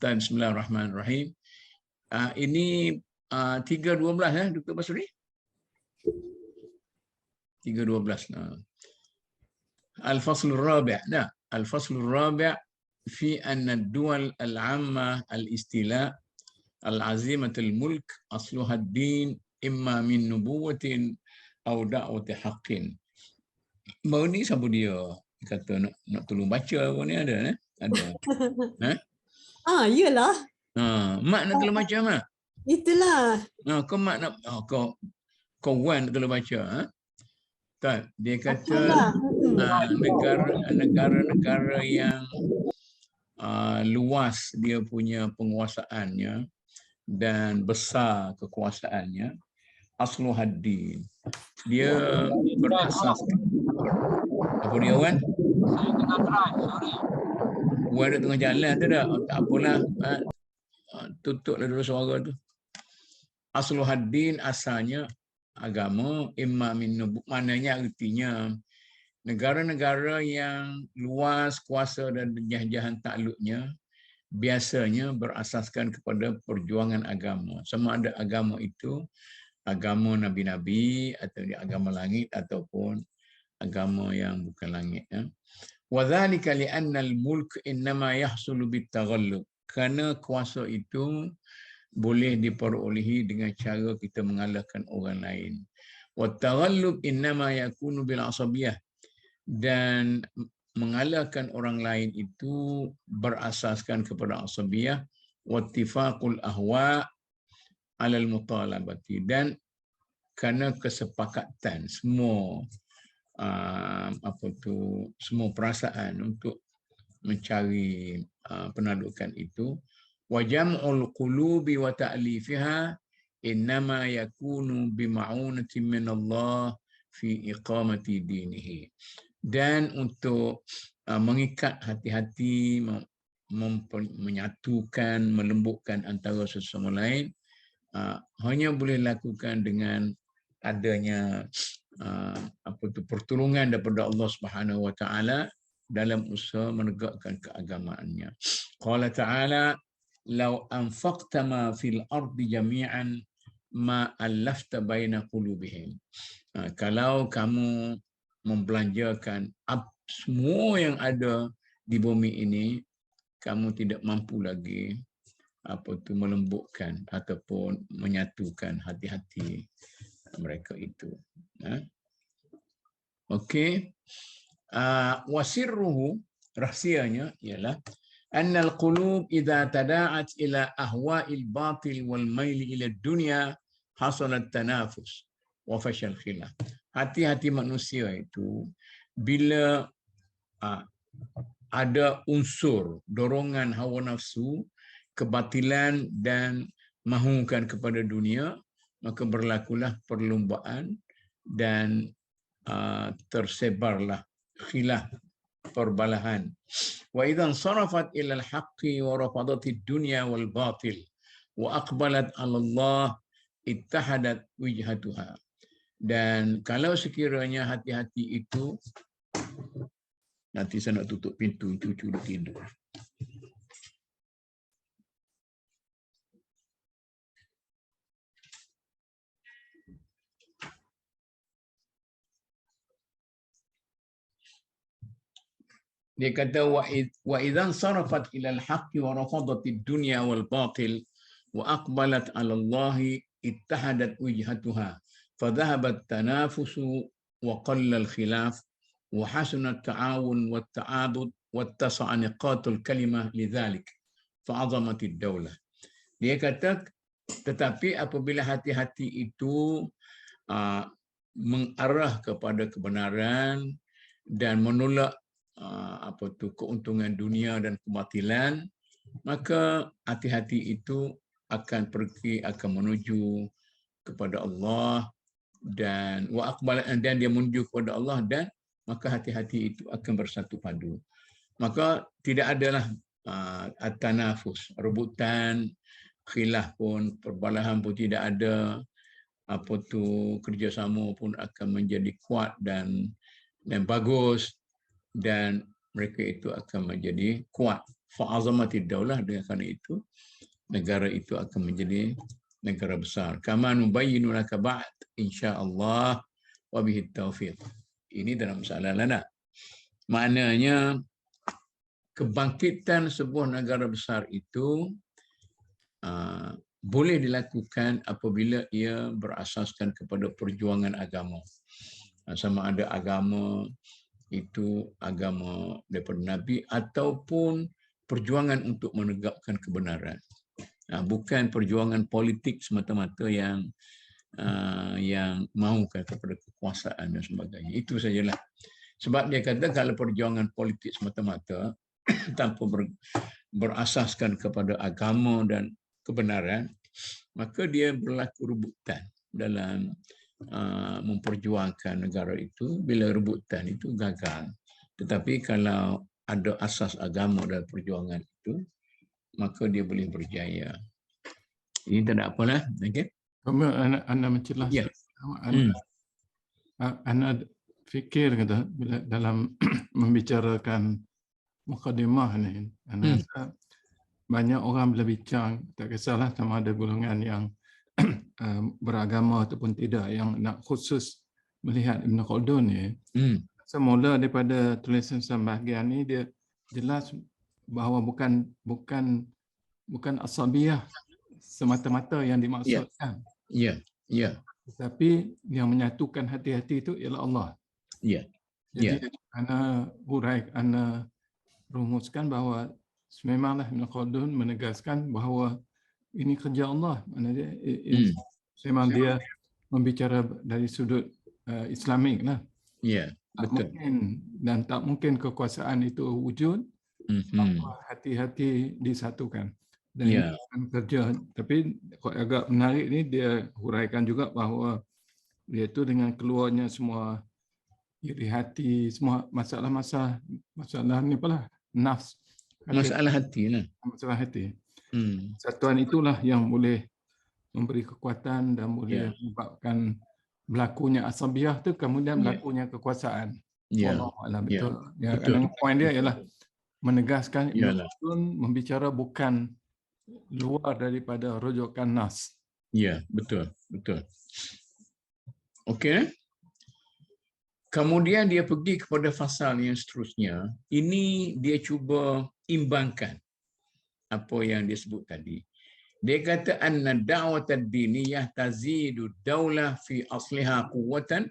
Bismillahirrahmanirrahim. Ini 3.12 ya, Dr. Basri? 3.12. Al-Fasl al-Rabi'. Nah, Al-Fasl al-Rabi' fi anna ad-duwal al-'amma al-istila' al-'azimat al-mulk asluha ad-din imma min nubuwatin aw da'wati haqqin. Baru ni siapa dia? Kata nak tolong baca apa ni ada eh? Ada. Iyalah. Mak nak tolong baca mak. Itulah. Kau mak nak kau wan nak tolong baca tak, dia kata negara-negara yang luas dia punya penguasaannya dan besar kekuasaannya, aslu haddin, dia berasas apa dia Wan? Saya tengah drive, sorry. Wan ada tengah jalan tu dah, tak apalah, tutuplah dulu suara tu. Aslu haddin, asalnya agama, imma min nubuwah, maknanya artinya negara-negara yang luas kuasa dan jajahan takluknya biasanya berasaskan kepada perjuangan agama. Sama ada agama itu agama nabi-nabi atau agama langit ataupun agama yang bukan langit. Wa dzalika li anna al-mulk innama yahsulu bit-taghallub. Kerana kuasa itu boleh diperolehi dengan cara kita mengalahkan orang lain. Wa taghallub innama yakunu bil asabiyah. Dan mengalahkan orang lain itu berasaskan kepada asabiyah wa ittifaqul ahwa' alal mutalabati, dan kerana kesepakatan semua semua perasaan untuk mencari penaklukan itu. Wa jam'ul qulubi wa ta'lifiha innama yakunu bima'unatin min Allah fi iqamati dinihi. Dan untuk mengikat hati-hati, menyatukan, melembutkan antara sesama lain, hanya boleh lakukan dengan adanya pertolongan daripada Allah Subhanahu wa taala dalam usaha menegakkan keagamaannya. Qala ta'ala, "Law anfaqta ma fil ardi jami'an ma allafta baina qulubihim." Kalau kamu membelanjakan semua yang ada di bumi ini, kamu tidak mampu lagi melembutkan ataupun menyatukan hati-hati mereka itu. Okey. Wasirruhu, rahsianya ialah annal qulub idza tada'at ila ahwa'il batil wal maili ila dunya hasalat tanafus wa fashal khilaf. Hati-hati manusia itu bila ada unsur dorongan hawa nafsu, kebatilan dan mahukan kepada dunia, maka berlakulah perlombaan dan tersebarlah khilaf, perbalahan. Wa idzan sarafat ila al-haqqi wa rafadatid dunya wal batil wa aqbalat 'ala Allah ittahadat wijhatuha. Dan kalau sekiranya hati-hati itu, nanti saya nak tutup pintu, cucu dah tidur. Dia kata wa idzan sarafat ila al-haqqi wa rafadatid dunya wal batil wa aqbalat 'ala Allah ittahadat wijhatuha fa dhahabat tanafusu wa qalla al-khilaf wa hasuna at-ta'awun wat ta'adud wat tasa'a niqatul kalimah lidzalik fa 'azamatid daulah. Dia kata tetapi apabila hati-hati itu mengarah kepada kebenaran dan menolak keuntungan dunia dan kebatilan, maka hati-hati itu akan pergi, akan menuju kepada Allah, dan dia menuju kepada Allah, dan maka hati-hati itu akan bersatu padu. Maka tidak adalah at-tanafus, rebutan, khilaf pun, perbalahan pun tidak ada, kerjasama pun akan menjadi kuat dan bagus, dan mereka itu akan menjadi kuat fa'azamatid daulah, dengan kerana itu negara itu akan menjadi negara besar. Kama nubayyinu laka ba'd insya-Allah wa bihi taufiq. Ini dalam masalah lana. Maknanya kebangkitan sebuah negara besar itu boleh dilakukan apabila ia berasaskan kepada perjuangan agama. Sama ada agama itu agama daripada Nabi ataupun perjuangan untuk menegakkan kebenaran. Bukan perjuangan politik semata-mata yang mahukan kepada kekuasaan dan sebagainya. Itu sajalah. Sebab dia kata kalau perjuangan politik semata-mata tanpa berasaskan kepada agama dan kebenaran, maka dia berlaku rebutan dalam memperjuangkan negara itu. Bila rebutan itu gagal. Tetapi kalau ada asas agama dalam perjuangan itu, maka dia boleh berjaya. Ini tak ada apalah. Okay? Anda mencelah. Ya. Anda fikir kata bila dalam membicarakan mukadimah ni, Anda rasa banyak orang bila bincang, tak kisahlah sama ada golongan yang beragama ataupun tidak, yang nak khusus melihat Ibn Khaldun ni, semula daripada tulisan sebahagian ni dia jelas bahawa bukan asabiyah semata-mata yang dimaksudkan. Ya. Tetapi yang menyatukan hati-hati itu ialah Allah. Ya. Jadi ana rumuskan bahawa memanglah Ibn Khaldun menegaskan bahawa ini kerja Allah. Maknanya memang dia membicara dari sudut Islamik lah. Ya, betul. Tak mungkin kekuasaan itu wujud tanpa hati-hati disatukan. Dan ini akan kerja. Tapi agak menarik ni, dia huraikan juga bahawa iaitu dengan keluarnya semua iri hati, semua masalah ni apalah, nafs. Masalah hati lah. Masalah hati. Satuan itulah yang boleh memberi kekuatan dan boleh menyebabkan berlakunya asabiyah tu, kemudian berlakunya kekuasaan. Wallahu a'lam. Betul. Yang poin dia ialah menegaskan Ibn Khaldun membicara bukan luar daripada rujukan nas. Ya, betul. Okey. Kemudian dia pergi kepada fasal yang seterusnya. Ini dia cuba imbangkan apa yang dia sebut tadi. Dia kata anna da'wat ad-diniyah tazidu daulah fi asliha quwwatan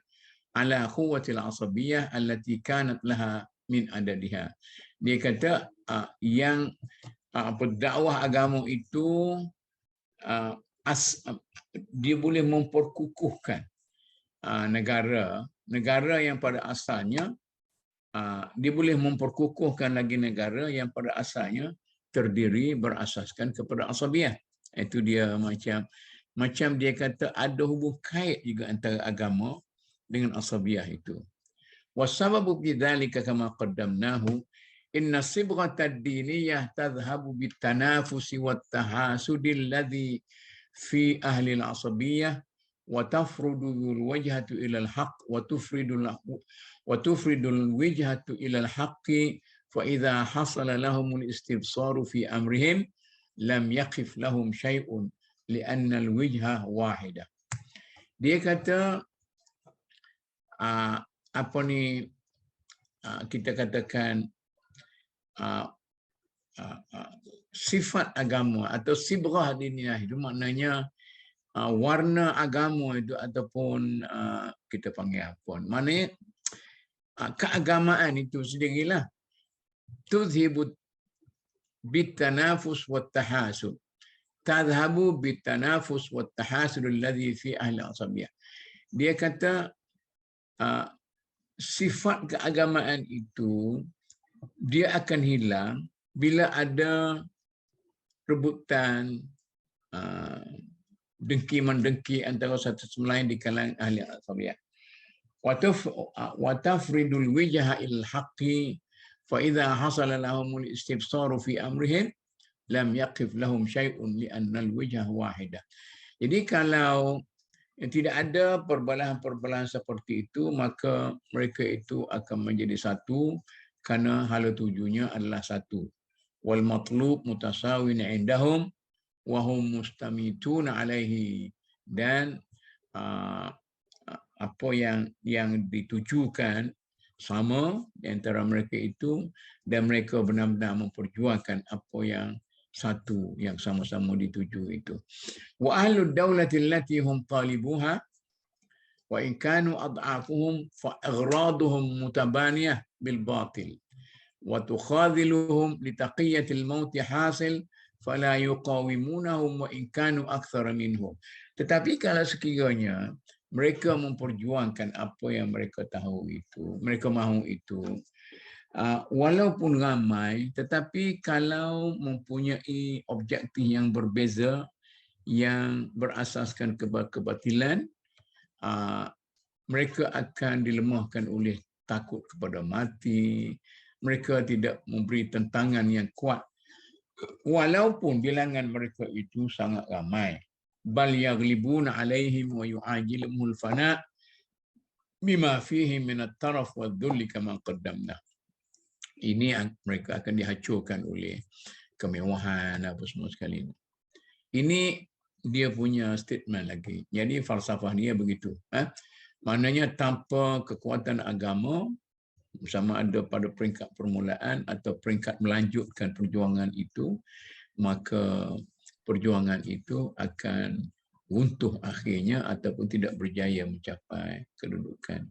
ala quwwati al-asabiyyah allati kanat laha min adadiha. Dia kata yang dakwah agama itu dia boleh memperkukuhkan negara yang pada asalnya dia boleh memperkukuhkan lagi negara yang pada asalnya terdiri berasaskan kepada asabiyah. Itu dia macam dia kata ada hubung kait juga antara agama dengan asabiyah itu. Wasababu bidzalika kama qaddamnahu inna sibghata ad-diniyah tadhhabu bitanafusi wat-tahasudi alladhi fi ahli al-asabiyah wa tafrudu al-wajhatu ila al-haqq wa tufridu al-wajhatu ila al-haqqi fa idza hasala lahum al-istibsaru fi amrihim lam yaqif lahum syai'un li'anna al-wajha wahidah. Dia kata kita katakan sifat agama atau sibrah diniyah itu maknanya warna agama itu ataupun kita panggil apa? Maknanya keagamaan itu sendirilah tudhibu bitanafus wat tahasud. Tadhhabu bitanafus wat tahasud alladhi fi ahli asabiyah. Dia kata sifat keagamaan itu dia akan hilang bila ada rebutan, dengki-mendengki antara satu sama lain di kalangan ahli asabiyah. Wa tafridul wijha il haqqi fa idza hasala lahumul istibsaru fi amrihim lam yaqif lahum syai'un li anna al wijha wahidah. Jadi kalau tidak ada perbelahan-perbelahan seperti itu, maka mereka itu akan menjadi satu kerana hala tujuannya adalah satu. wal matlub mutasawin indahum wa hum mustamitun alaihi, dan apa yang ditujukan sama di antara mereka itu, dan mereka benar-benar memperjuangkan apa yang satu yang sama-sama dituju itu. Wa ahlud daulati allati hum talibuha wa in kanu ad'afuhum fa aghraduhum mutabaniyah bil batil wa tukhadhiluhum li taqiyatil maut hasil fala yuqawimunahum wa in kanu akthara minhum. Tetapi kalau sekiranya mereka memperjuangkan apa yang mereka tahu itu, mereka mahu itu, walaupun ramai, tetapi kalau mempunyai objektif yang berbeza, yang berasaskan kebatilan, mereka akan dilemahkan oleh takut kepada mati. Mereka tidak memberi tentangan yang kuat, walaupun bilangan mereka itu sangat ramai. Bal yaghlibuna alaihim wa yu'ajilumul fana bima fihi min at-taraf wa dhulli kama qaddamna. Ini mereka akan dihancurkan oleh kemewahan apa semua sekali. Ini dia punya statement lagi. Jadi falsafah dia begitu. Maknanya tanpa kekuatan agama, sama ada pada peringkat permulaan atau peringkat melanjutkan perjuangan itu, maka perjuangan itu akan runtuh akhirnya ataupun tidak berjaya mencapai kedudukan.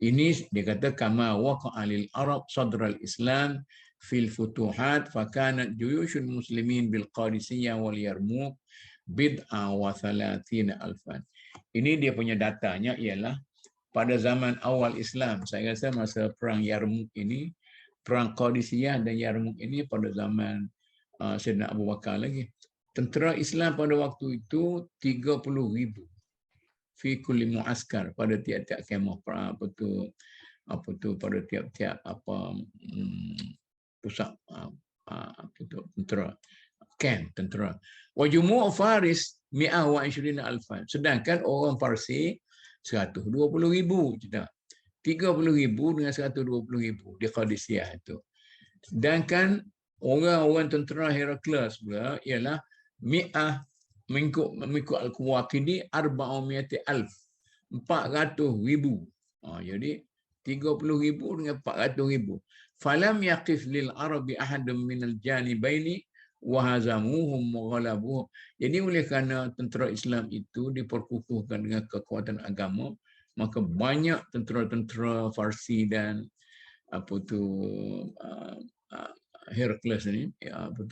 Ini dia kata kama waqa'a lil Arab sadral Islam fil futuhat fakanat juyushul muslimin bil Qadisiyah wal Yarmouk bid'a wa 30,000. Ini dia punya datanya ialah pada zaman awal Islam. Saya rasa masa perang Yarmouk ini, perang Qadisiyah dan Yarmouk ini pada zaman Sayyidina Abu Bakar lagi. Tentera Islam pada waktu itu 30,000 fi kulli muaskar, pada tiap-tiap kemah apa tu pada tiap-tiap pusat tentera, camp tentera. Wa jumu' Faris 120,000, sedangkan orang Parsi 120,000 kita. 30,000 dengan 120,000 di Qadisiyah itu. Sedangkan orang-orang tentera Herakles pula ialah mengikut Al-Quwaqidi 400,000. 400,000. Jadi 30,000 dengan 400,000. Falam yaqif lil arabi ahadun minal janibaini wa hazamuhum wa ghalabuhum. Jadi oleh kerana tentera Islam itu diperkukuhkan dengan kekuatan agama, maka banyak tentera-tentera Farsi dan Herakles ni,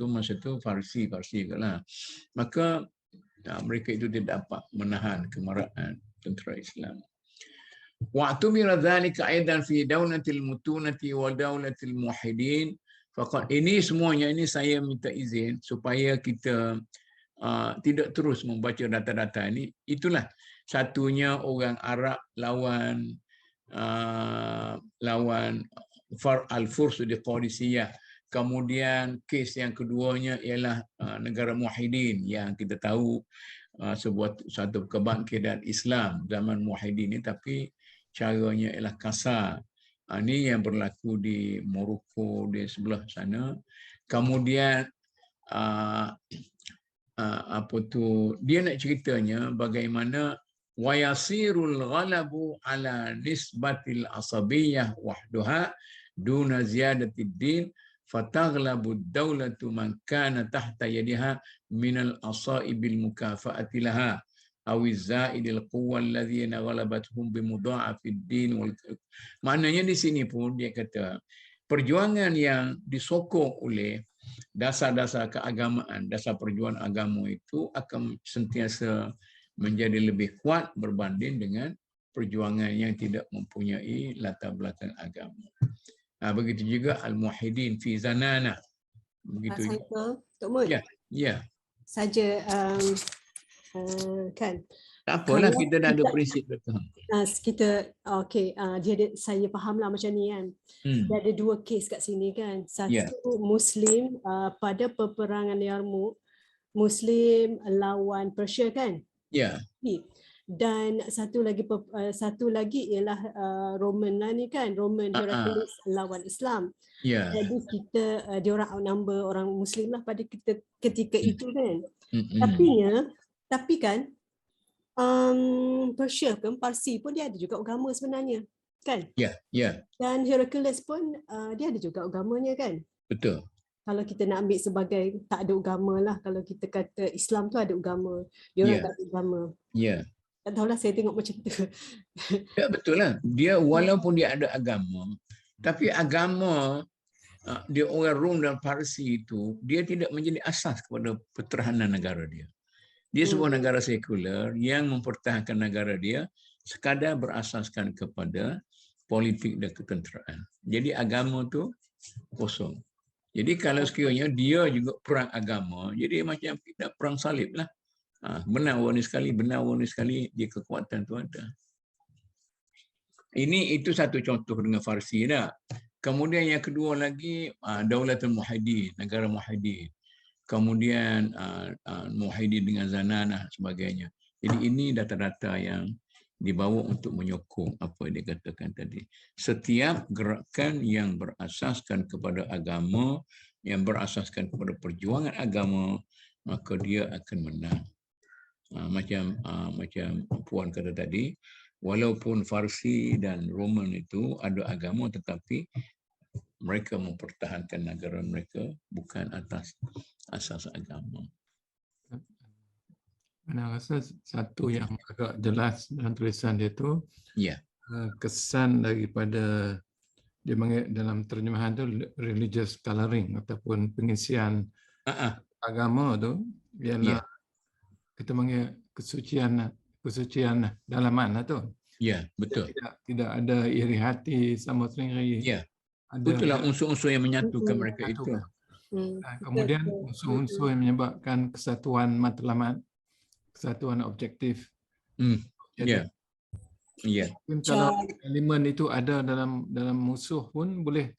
masa tu Farsi lah. Maka mereka itu tidak dapat menahan kemarahan tentera Islam. Wa'tumira dzalika aidan fi daulatil mutunati wa daulatil muwahhidin. Faqat ini semuanya ini saya minta izin supaya kita tidak terus membaca data-data ini. Itulah satunya orang Arab lawan Al-Furs di Qadisiyah. Kemudian kes yang keduanya ialah negara Muwahhidin yang kita tahu satu kebangkitan Islam zaman Muwahhidin ini, tapi caranya ialah kasar. Ini yang berlaku di Morocco di sebelah sana. Kemudian dia nak ceritanya bagaimana wayasirul ghalabu ala nisbatil asabiyyah wahdaha duna ziyadatid din fataghlabu ad-daulatu man kana tahta yadiha minal asaibil mukafa'ati laha aw zaidil quwwa alladhina ghalabathum bimudha'afid din wal. Maknanya di sini pun dia kata perjuangan yang disokong oleh dasar-dasar keagamaan, dasar perjuangan agama itu akan sentiasa menjadi lebih kuat berbanding dengan perjuangan yang tidak mempunyai latar belakang agama. Begitu juga Al-Muwahhidin fi Zanana. Begitu juga. Tok Mut. Ya. Saja kan. Tak apalah, kita dah ada prinsip betul. Kita saya fahamlah macam ni kan. Dia ada dua kes kat sini kan. Satu Muslim pada peperangan Yarmouk, Muslim lawan Persia kan. Ya. dan satu lagi ialah Roman lah ni kan, Roman Heraclius lawan Islam. Ya. Jadi kita diorang outnumber orang Muslim lah pada kita ketika itu kan. Tapi kan Persia pun, Parsi pun dia ada juga agama sebenarnya kan. Ya. Dan Heraclius pun dia ada juga agamanya kan. Betul. Kalau kita nak ambil sebagai tak ada agama lah, kalau kita kata Islam tu ada agama, dia orang tak ada agama. Ya. Tak tahulah, saya tengok macam tu. Ya, betul lah. Dia walaupun dia ada agama, tapi agama dia orang Rom dan Parsi itu, dia tidak menjadi asas kepada pertahanan negara dia. Dia sebuah negara sekular yang mempertahankan negara dia sekadar berasaskan kepada politik dan ketenteraan. Jadi agama tu kosong. Jadi kalau sekiranya dia juga perang agama, jadi macam kita perang salib lah. Benar warna sekali, dia kekuatan tu ada. Itu satu contoh dengan Farsi dah. Kemudian yang kedua lagi, Daulatul Muhyiddin, negara Muhyiddin. Kemudian Muhyiddin dengan Zanana sebagainya. Jadi ini data-data yang dibawa untuk menyokong apa yang dikatakan tadi. Setiap gerakan yang berasaskan kepada agama, yang berasaskan kepada perjuangan agama, maka dia akan menang. Macam Puan kata tadi, walaupun Farsi dan Roman itu ada agama, tetapi mereka mempertahankan negara mereka bukan atas asas agama. Saya rasa satu yang agak jelas dalam tulisan dia tu, kesan daripada dia dalam terjemahan tu religious coloring ataupun pengisian agama tu ialah kita panggil kesucian dalaman lah tu. Ya, betul. Tidak ada iri hati sama sendiri. Ya. Itulah unsur-unsur yang menyatukan mereka itu. Kemudian unsur-unsur yang menyebabkan kesatuan matlamat, kesatuan objektif. Ya. Kalau elemen itu ada dalam musuh pun boleh.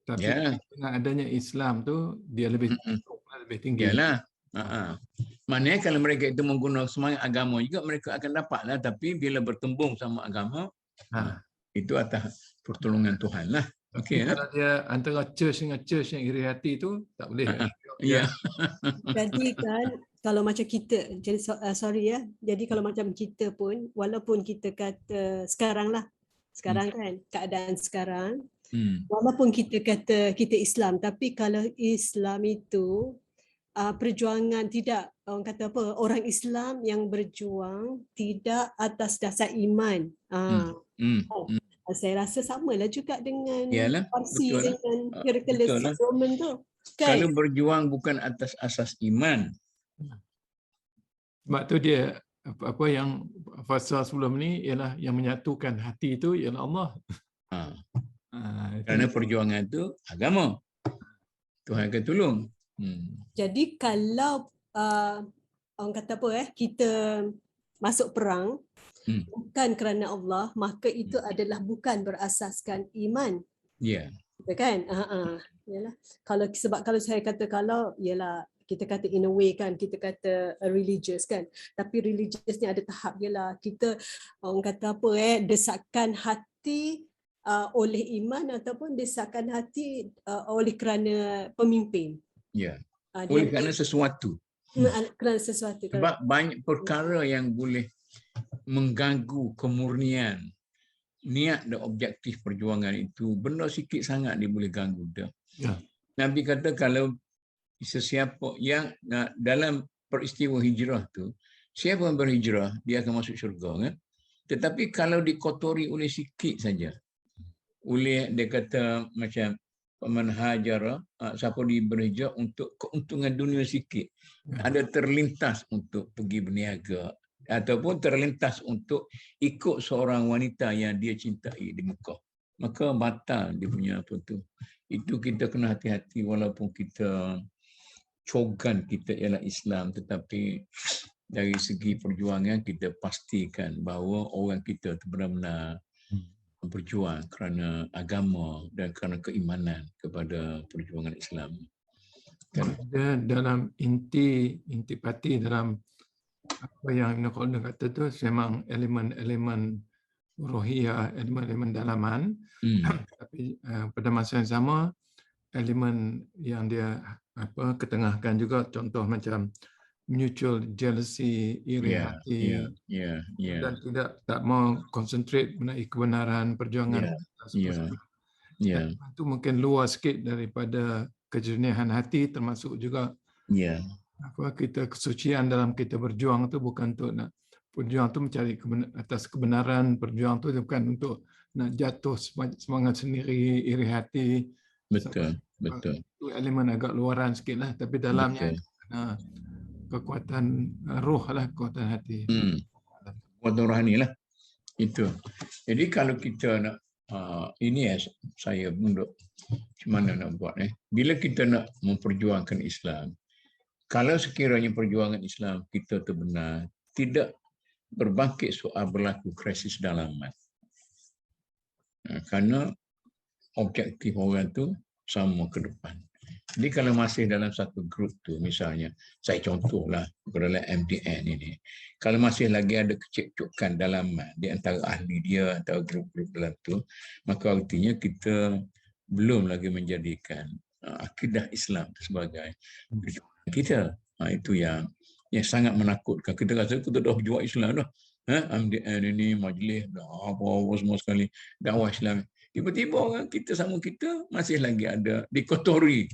Tapi dengan adanya Islam tu dia lebih tinggi. Yalah. Maknanya kalau mereka itu menggunakan semangat agama juga, mereka akan dapatlah. Tapi bila bertembung sama agama, itu atas pertolongan Tuhan lah. Okay, kalau dia antara church dengan church yang iri hati tu tak boleh. Ya. Jadi kan kalau macam kita, jadi jadi kalau macam kita pun, walaupun kita kata sekarang kan keadaan sekarang, walaupun kita kata kita Islam, tapi kalau Islam itu perjuangan tidak, orang kata apa, orang Islam yang berjuang tidak atas dasar iman. Saya rasa samalah juga dengan Parsi dengan Heraclius Roman tu. Kan? Kalau berjuang bukan atas asas iman. Sebab tu dia apa yang fasa sebelum ni ialah yang menyatukan hati itu ialah Allah. Kerana perjuangan itu agama. Tuhan akan tolong. Jadi kalau orang kata apa kita masuk perang bukan kerana Allah, maka itu adalah bukan berasaskan iman. Ya. Betul kan? Yalah. Kalau saya kata ialah kita kata in a way kan, kita kata religious kan. Tapi religious ni ada tahap ialah kita orang kata apa desakan hati oleh iman ataupun desakan hati oleh kerana pemimpin. Ya. Oleh kerana sesuatu. Kerana sesuatu. Sebab banyak perkara yang boleh mengganggu kemurnian niat dan objektif perjuangan itu. Benda sikit sangat dia boleh ganggu dah. Nabi kata kalau sesiapa yang dalam peristiwa hijrah tu, siapa yang berhijrah dia akan masuk syurga kan. Tetapi kalau dikotori oleh sikit saja, oleh dia kata macam man hajara, siapa dia berhijrah untuk keuntungan dunia sikit, ada terlintas untuk pergi berniaga ataupun terlintas untuk ikut seorang wanita yang dia cintai di Mekah, maka batal dia punya apa tu. Itu kita kena hati-hati, walaupun kita cogan kita ialah Islam, tetapi dari segi perjuangan kita pastikan bahawa orang kita itu benar-benar berjuang kerana agama dan kerana keimanan kepada perjuangan Islam. Dalam intipati dalam apa yang Ibn Khaldun kata tu memang elemen-elemen ruhiyah, elemen-elemen dalaman. Tapi pada masa yang sama elemen yang dia ketengahkan juga, contoh macam mutual jealousy, iri hati, dan tak mau concentrate mengenai kebenaran perjuangan seperti itu mungkin luar sikit daripada kejernihan hati, termasuk juga kita kesucian dalam kita berjuang tu bukan untuk nak berjuang tu mencari atas kebenaran, berjuang tu bukan untuk nak jatuh semangat sendiri, iri hati. Betul. Itu elemen agak luaran sikit lah, tapi dalamnya kekuatan roh lah, kekuatan hati. Kekuatan rohani lah. Itu. Jadi kalau kita nak ini saya pun mana nak buat bila kita nak memperjuangkan Islam, kalau sekiranya perjuangan Islam kita tu benar, tidak berbangkit soal berlaku krisis dalaman. Kerana objektif orang tu sama ke depan. Jadi kalau masih dalam satu grup tu, misalnya, saya contohlah dalam MDN ini, kalau masih lagi ada kecekcokan dalaman di antara ahli dia, antara grup-grup dalam tu, maka artinya kita belum lagi menjadikan akidah Islam sebagai perjuangan kita. Itu yang sangat menakutkan. Kita rasa kita dah berjuang Islam dah. MDN ini, majlis, apa-apa semua sekali, dakwah Islam. Tiba-tiba orang kita sama kita masih lagi ada dikotori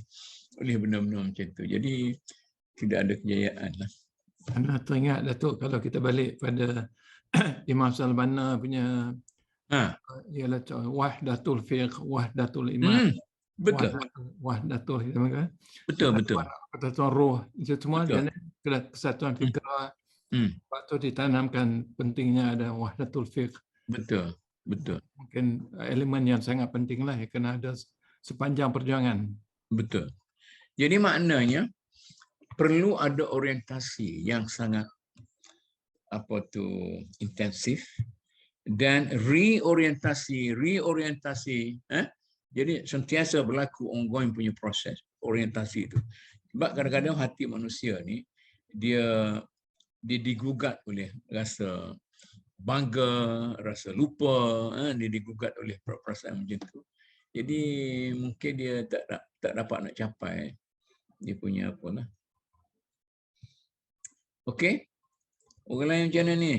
oleh benda-benda macam tu. Jadi tidak ada kejayaan lah. Anda teringat Datuk, kalau kita balik pada Imam Salbana punya ialah wahdatul fiqh, wahdatul iman, betul. wahdatul betul. Kesatuan roh, itu semua dan kesatuan fikrah. Waktu ditanamkan pentingnya ada wahdatul fiqh. Betul. Mungkin elemen yang sangat penting lah yang kena ada sepanjang perjuangan. Betul. Jadi maknanya perlu ada orientasi yang sangat intensif dan reorientasi. Jadi sentiasa berlaku ongoing punya proses orientasi itu. Sebab kadang-kadang hati manusia ni dia digugat oleh rasa bangga, rasa lupa, dia digugat oleh perasaan macam tu. Jadi mungkin dia tak dapat nak capai dia punya apalah. Okey. Orang lain macam mana ni?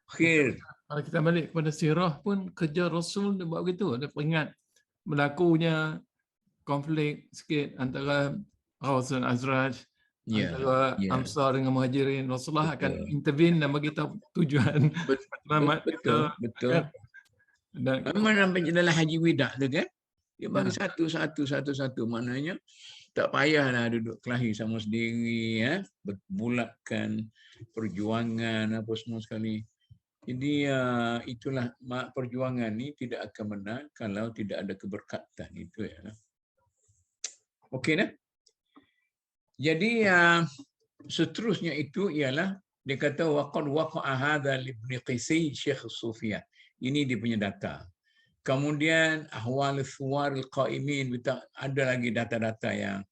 Akhir. Kalau kita balik kepada sirah pun kerja Rasul dia buat begitu. Dia peringat berlakunya konflik sikit antara Aus dan Azraj, antara Ansar dengan Muhajirin. Rasulullah akan intervene dan bagi tahu tujuan matlamat kita. Betul. Dan mana dalam haji wida tu kan? Dia bagi satu. Maknanya tak payahlah duduk kelahi sama sendiri, berbulatkan perjuangan apa semua sekali. Jadi itulah perjuangan ni tidak akan menang kalau tidak ada keberkatan itu ya. Okey dah. Jadi seterusnya itu ialah dia kata waqad waqa'a hadza li Ibn Qisi Syekh Sufyan. Ini dia punya data. Kemudian ahwal suwar al-qaimin, ada lagi data-data yang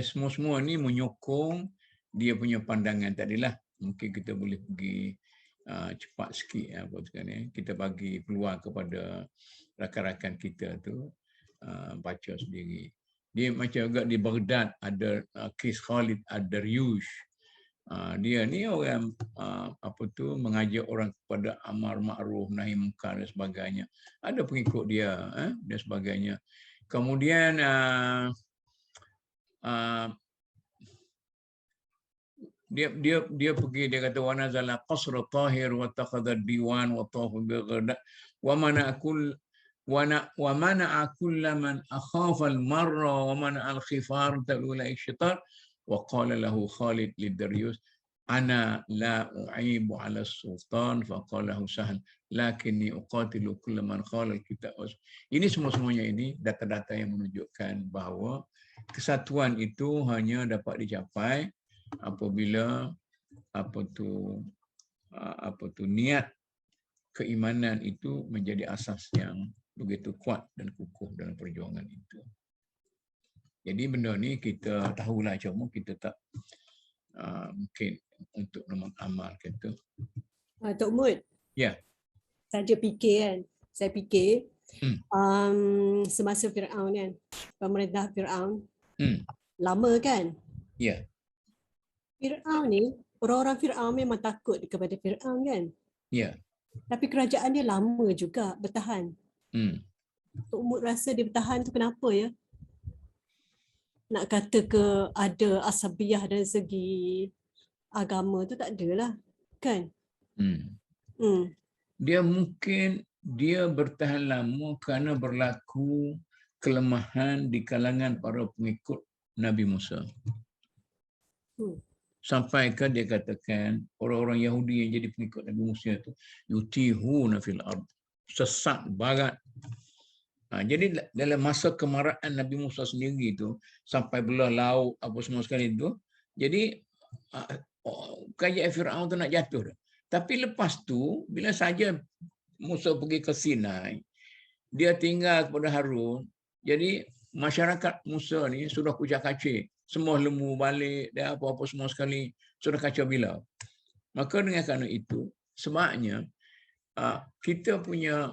semua ni menyokong dia punya pandangan tadilah. Mungkin kita boleh pergi cepat sikit kita bagi peluang kepada rakan-rakan kita tu baca sendiri. Dia macam juga di Baghdad ada Qis Khalid ad-Daryush. Dia ni orang mengajak orang kepada amar ma'ruf nahi munkar dan sebagainya. Ada pengikut dia dan sebagainya. Kemudian dia pergi, dia kata wa nazala qasr tahir wa takhadha diwan wa tafu bi Baghdad wa mana kull man akhafa al-marra wa mana al-khifar ta'ula ash-shitar. وقال له خالد للدريوس أنا لا أعيب على السلطان فقال له سهل لكني أقاتل كل من قال الكتاب. Ini semua-semuanya ini data-data yang menunjukkan bahawa kesatuan itu hanya dapat dicapai apabila niat keimanan itu menjadi asas yang begitu kuat dan kukuh dalam perjuangan itu. Jadi benda ni kita tahulah, cuma kita tak mungkin untuk mengamalkan itu. Tok Mut. Ya. Saya fikir kan. Saya fikir Hmm. semasa Firaun kan. Pemerintah Firaun Hmm. lama kan. Ya. Firaun ni, orang-orang Firaun memang takut kepada Firaun kan. Ya. Tapi kerajaan dia lama juga bertahan. Hmm. Tok Mut rasa dia bertahan tu kenapa ya? Nak kata ke ada asabiah dari segi agama tu tak adalah. Kan? Hmm. Dia mungkin dia bertahan lama kerana berlaku kelemahan di kalangan para pengikut Nabi Musa. Sampaikan dia katakan orang-orang Yahudi yang jadi pengikut Nabi Musa itu yutihuna fil ard, sesat barat. Jadi dalam masa kemarahan Nabi Musa sendiri itu sampai belah laut apa semua sekali itu, jadi kerajaan Firaun tu nak jatuh dah. Tapi lepas tu bila saja Musa pergi ke Sinai, dia tinggal kepada Harun. Jadi masyarakat Musa ni sudah kucak-kacir, semua lembu balik dan apa-apa semua sekali sudah kacau bilau. Maka dengan kerana itu sebabnya kita punya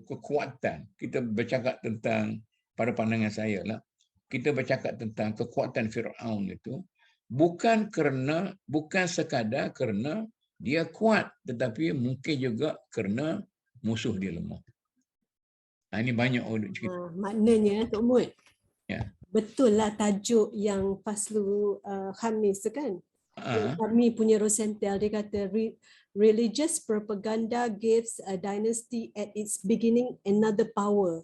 kekuatan, kita bercakap tentang, pada pandangan saya lah, kita bercakap tentang kekuatan Firaun itu bukan sekadar kerana dia kuat, tetapi mungkin juga kerana musuh dia lemah. Ini banyak orang cerita. Maknanya Tok Mut, ya. Betul lah tajuk yang Faslu Khamis tu kan. Kami punya Rosenthal dia kata religious propaganda gives a dynasty at its beginning another power.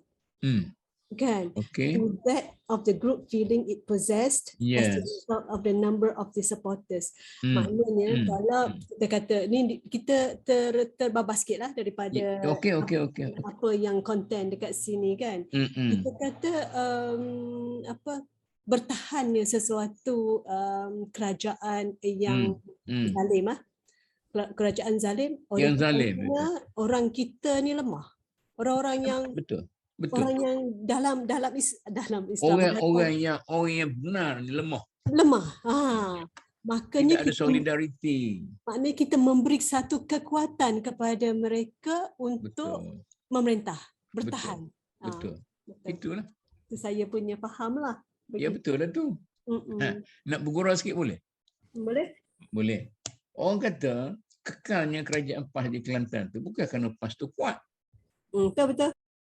Kan? Okay. To that of the group feeling it possessed as a result of the number of the supporters. Maknanya kalau kita kata ni kita terbabas sikit lah daripada apa yang konten dekat sini kan. Kita kata bertahannya sesuatu kerajaan yang zalim kerajaan zalim oleh orang kita ni lemah. Orang-orang yang betul. Orang yang dalam Islam orang yang benar lemah. Makanya tidak ada solidariti. Maknanya kita memberi satu kekuatan kepada mereka untuk memerintah, bertahan. Betul. Itulah. Itu saya punya faham lah. Ya betul lah tu. Nak bergurau sikit boleh? Boleh. Orang kata kekalnya kerajaan PAS di Kelantan tu bukan kerana PAS tu kuat. Betul.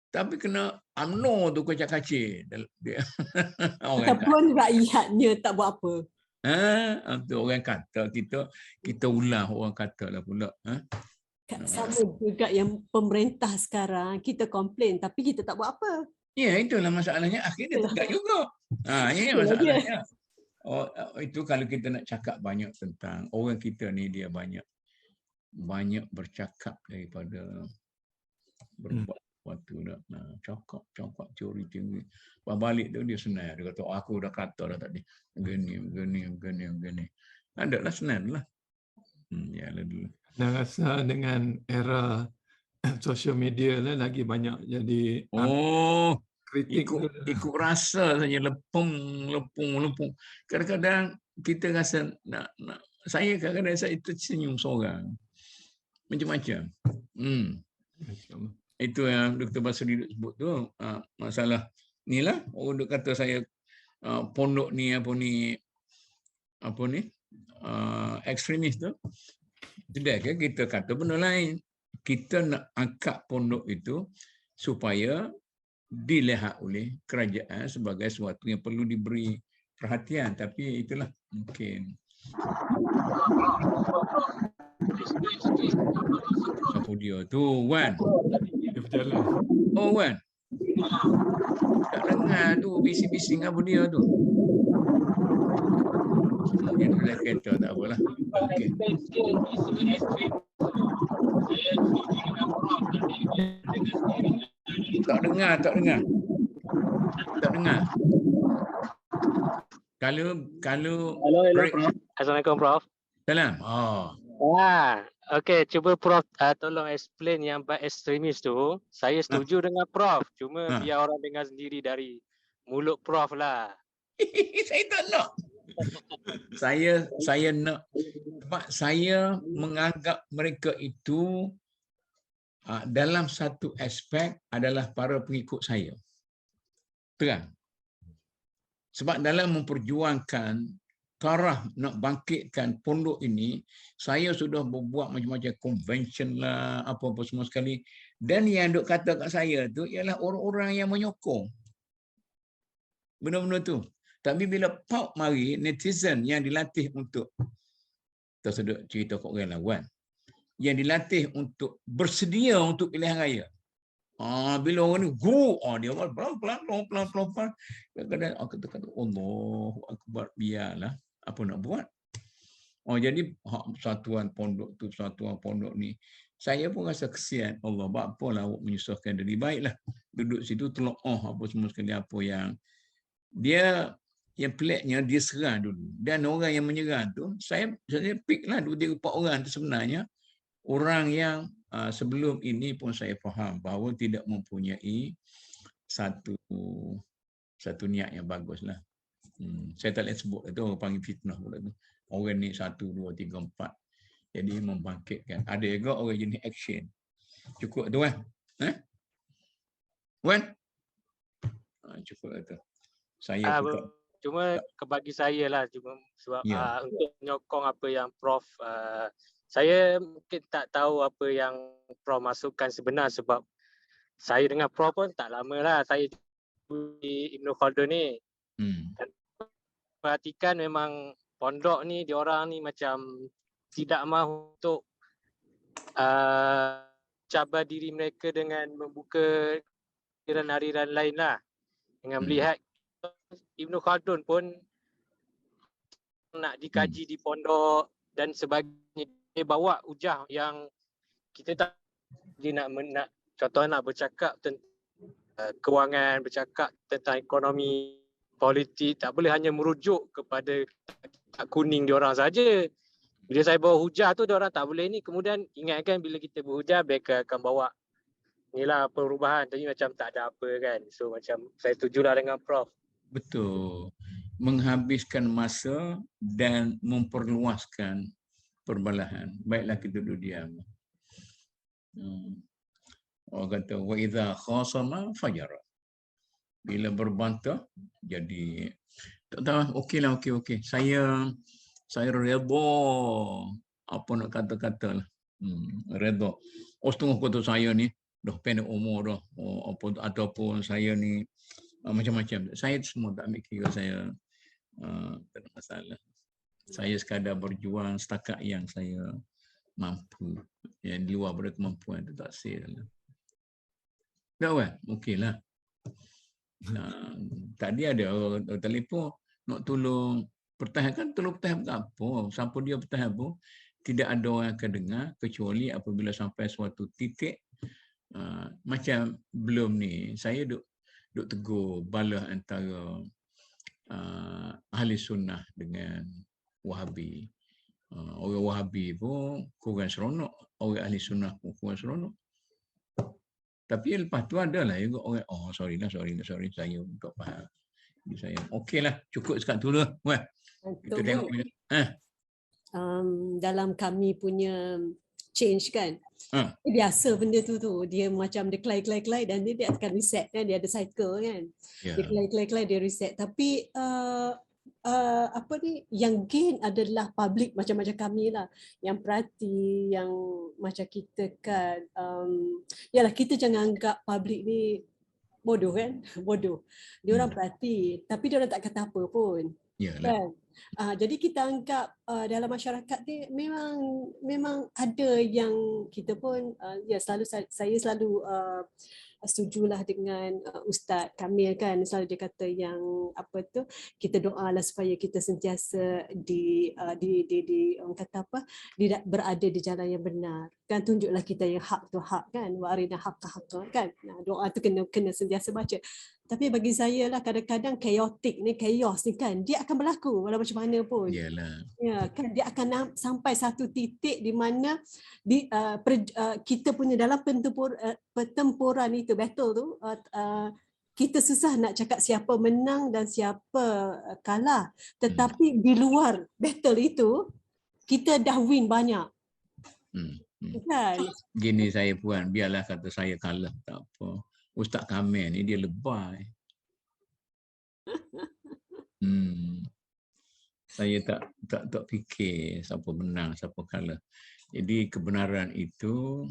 Tapi kena UMNO tu kacak-kacir. Ataupun rakyatnya tak buat apa. Orang kata kita ulah orang kata lah pula. Sama juga yang pemerintah sekarang kita komplain tapi kita tak buat apa. Ya, itulah masalahnya. Akhirnya tegak juga. Ini masalahnya. Itu kalau kita nak cakap banyak tentang orang kita ni, dia banyak bercakap daripada berbuat. Waktu nak cakap teori. Balik tu dia senang. Dia kata aku dah kata dah tadi. Gini. Adalah senang lah. Yalah dulu. Dan rasa dengan era social media lah lagi banyak jadi kritik. Ikut rasa saja lepung. Kadang-kadang kita rasa saya kadang-kadang saya tersenyum seorang. Macam-macam. Itu yang Dr. Basri sebut tu, masalah inilah orang duk kata saya pondok ni ekstremis tu. Tidak kan kita kata benda lain. Kita nak angkat pondok itu supaya dilihat oleh kerajaan sebagai sesuatu yang perlu diberi perhatian, tapi itulah mungkin. Siapa dia tu, Wan? Berjalan. Oh, Wan. Tak dengar tu bising-bising apa dia tu. Mungkin dia kereta tak apalah. Okey. Tak dengar. Kalau Hello Prof. Assalamualaikum Prof. Salam. Okey, cuba Prof tolong explain yang bab ekstremis tu. Saya setuju dengan Prof. Cuma biar orang dengar sendiri dari mulut Prof lah. Saya tak nak. saya nak, sebab saya menganggap mereka itu dalam satu aspek adalah para pengikut saya. Terang. Sebab dalam memperjuangkan taraf nak bangkitkan pondok ini, saya sudah berbuat macam-macam convention lah, apa-apa semua sekali. Dan yang duk kata kat saya tu ialah orang-orang yang menyokong benda-benda tu. Tapi bila PAUP mari, netizen yang dilatih untuk, tersedut cerita kat orang lawan, yang dilatih untuk bersedia untuk pilihan raya. Bila orang ni dia pelan-pelan. Kadang-kadang aku kata, Allahu Akbar, biarlah. Apa nak buat? Jadi persatuan pondok tu, persatuan pondok ni, saya pun rasa kesian. Allah, buat apalah awak menyusahkan diri. Baiklah, duduk situ tolong apa semua sekali apa yang dia, yang peliknya dia serang dulu. Dan orang yang menyerang tu, saya pick lah 2-3-4 orang tu sebenarnya orang yang sebelum ini pun saya faham bahawa tidak mempunyai satu niat yang bagus lah. Saya tak boleh sebut, itu orang panggil fitnah pula tu. Orang ni 1, 2, 3, 4. Jadi membangkitkan. Ada juga orang jenis action. Cukup tu kan? Wan? Cukup tu. Saya cuma bagi saya lah, cuma sebab untuk menyokong apa yang Prof saya mungkin tak tahu apa yang Prof masukkan sebenar, sebab saya dengan Prof pun tak lama lah saya di Ibn Khaldun ni. Dan perhatikan memang pondok ni, diorang ni macam tidak mahu untuk cabar diri mereka dengan membuka aliran-aliran lain lah. Dengan melihat Ibn Khaldun pun nak dikaji di pondok dan sebagainya. Dia bawa hujah yang kita tak, dia nak contohnya nak bercakap tentang kewangan, bercakap tentang ekonomi, politik, tak boleh hanya merujuk kepada kuning diorang saja. Bila saya bawa hujah tu, diorang tak boleh ni. Kemudian ingatkan bila kita berhujah, mereka akan bawa inilah perubahan, tapi macam tak ada apa kan. So macam saya setujulah dengan Prof. Betul. Menghabiskan masa dan memperluaskan perbalahan. Baiklah kita duduk diam. Orang kata wa idza khasama fajara. Bila berbantah jadi tak tahu, okeylah, okey. Saya redha apa nak kata-kata lah. Redha. Setengah kata saya ni dah pendek umur dah, ataupun saya ni macam-macam. Saya semua tak ambil kira, saya tak ada masalah. Saya sekadar berjuang setakat yang saya mampu. Yang di luar pada kemampuan itu tak saya. Tak kan? Okeylah. Tadi ada orang telefon nak tolong pertahankan, tolong pertahan tak apa. Sampai dia pertahan pun tidak ada orang akan dengar, kecuali apabila sampai suatu titik macam belum ni saya duk tegur balah antara ahli sunnah dengan Wahabi. Orang Wahabi pun kurang seronok, orang ahli sunnah pun kurang seronok. Tapi lepas tu adalah juga orang, sorry, saya tak faham. Saya okeylah, cukup sekat tu lah. Wah. Kita tengok dalam kami punya change kan. Biasa benda tu dia macam dia kelai dan dia akan reset kan, dia ada cycle kan. Dia kelai dia reset, tapi apa ni yang gain adalah public macam kami lah, yang perhati, yang macam kita kan, yalah kita jangan anggap public ni bodoh kan, bodoh. Dia orang perhati tapi dia orang tak kata apa pun. Kan? Jadi kita anggap dalam masyarakat ni memang ada yang kita pun saya selalu setujulah dengan Ustaz Kamil kan, selalu dia kata yang apa tu, kita doalah supaya kita sentiasa orang kata apa, berada di jalan yang benar kan, tunjuklah kita yang hak tu hak kan, wa arina haqqa kan. Doa tu kena sentiasa baca. Tapi bagi saya lah kadang-kadang chaos ni kan, dia akan berlaku walau macam mana pun. Yalah. Ya kan, dia akan sampai satu titik di mana kita punya dalam pertempuran itu, battle tu, kita susah nak cakap siapa menang dan siapa kalah. Tetapi di luar battle itu, kita dah win banyak. Kan? Gini saya Puan, biarlah kata saya kalah, tak apa. Ustaz Kamil ni dia lebay. Saya tak fikir siapa menang, siapa kalah. Jadi kebenaran itu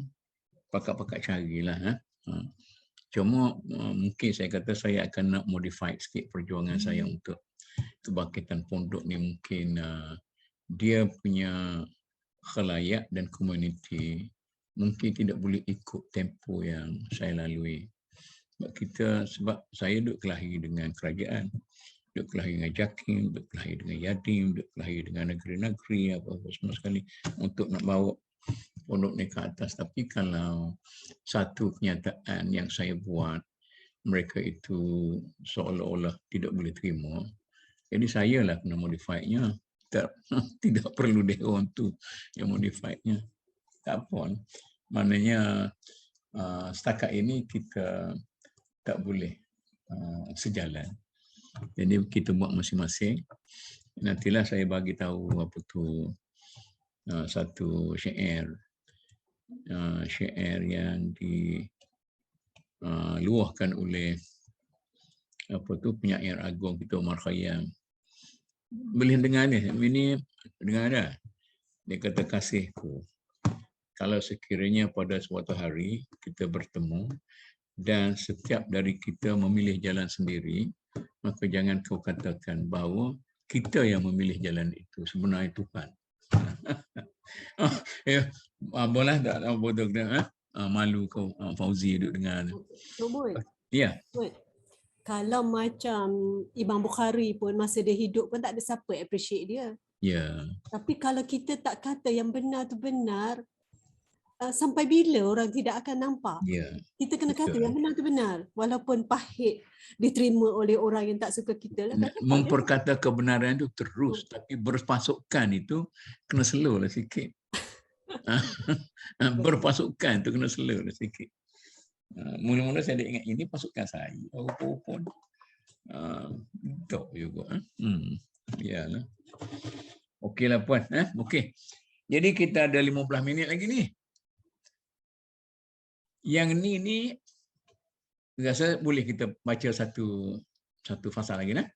pakat-pakat carilah. Cuma mungkin saya kata saya akan nak modify sikit perjuangan saya untuk kebangkitan pondok ni. Mungkin dia punya khalayak dan komuniti mungkin tidak boleh ikut tempo yang saya lalui. Sebab saya duduk kelahi dengan kerajaan, duduk kelahi dengan JAKIM, duduk kelahi dengan YADIM, duduk kelahi dengan negeri-negeri, apa-apa semua sekali untuk nak bawa pondok ni ke atas. Tapi kalau satu kenyataan yang saya buat, mereka itu seolah-olah tidak boleh terima, jadi saya lah kena modify-nya. Tidak perlu dewan tu yang modify-nya. Tak apa. Maknanya setakat ini kita tak boleh sejalan. Jadi kita buat masing-masing. Nantilah saya bagi tahu apa tu satu syair yang diluahkan oleh apa tu penyair agung kita Omar Khayyam. Boleh dengar ni? Ini dengar dah. Dia kata, kasihku, kalau sekiranya pada suatu hari kita bertemu dan setiap dari kita memilih jalan sendiri, maka jangan kau katakan bahawa kita yang memilih jalan itu, sebenarnya Tuhan. Boleh tak bodoh kita? Malu kau Fauzi duduk dengar. Ya. Kalau macam Imam Bukhari pun masa dia hidup pun tak ada siapa appreciate dia. Ya. Tapi kalau kita tak kata yang benar tu benar, sampai bila orang tidak akan nampak? Ya. Kita kena kata yang benar tu benar. Walaupun pahit diterima oleh orang yang tak suka kita. Memperkata kebenaran itu terus, tapi berpasukan itu kena slow lah sikit. Berpasukan itu kena slow lah sikit. Mula-mula saya ingat ini pasukan saya. Pun tak juga. Yalah. Okeylah Puan. Okey. Jadi kita ada 15 minit lagi ni. Yang ni rasa boleh kita baca satu fasal lagi nah.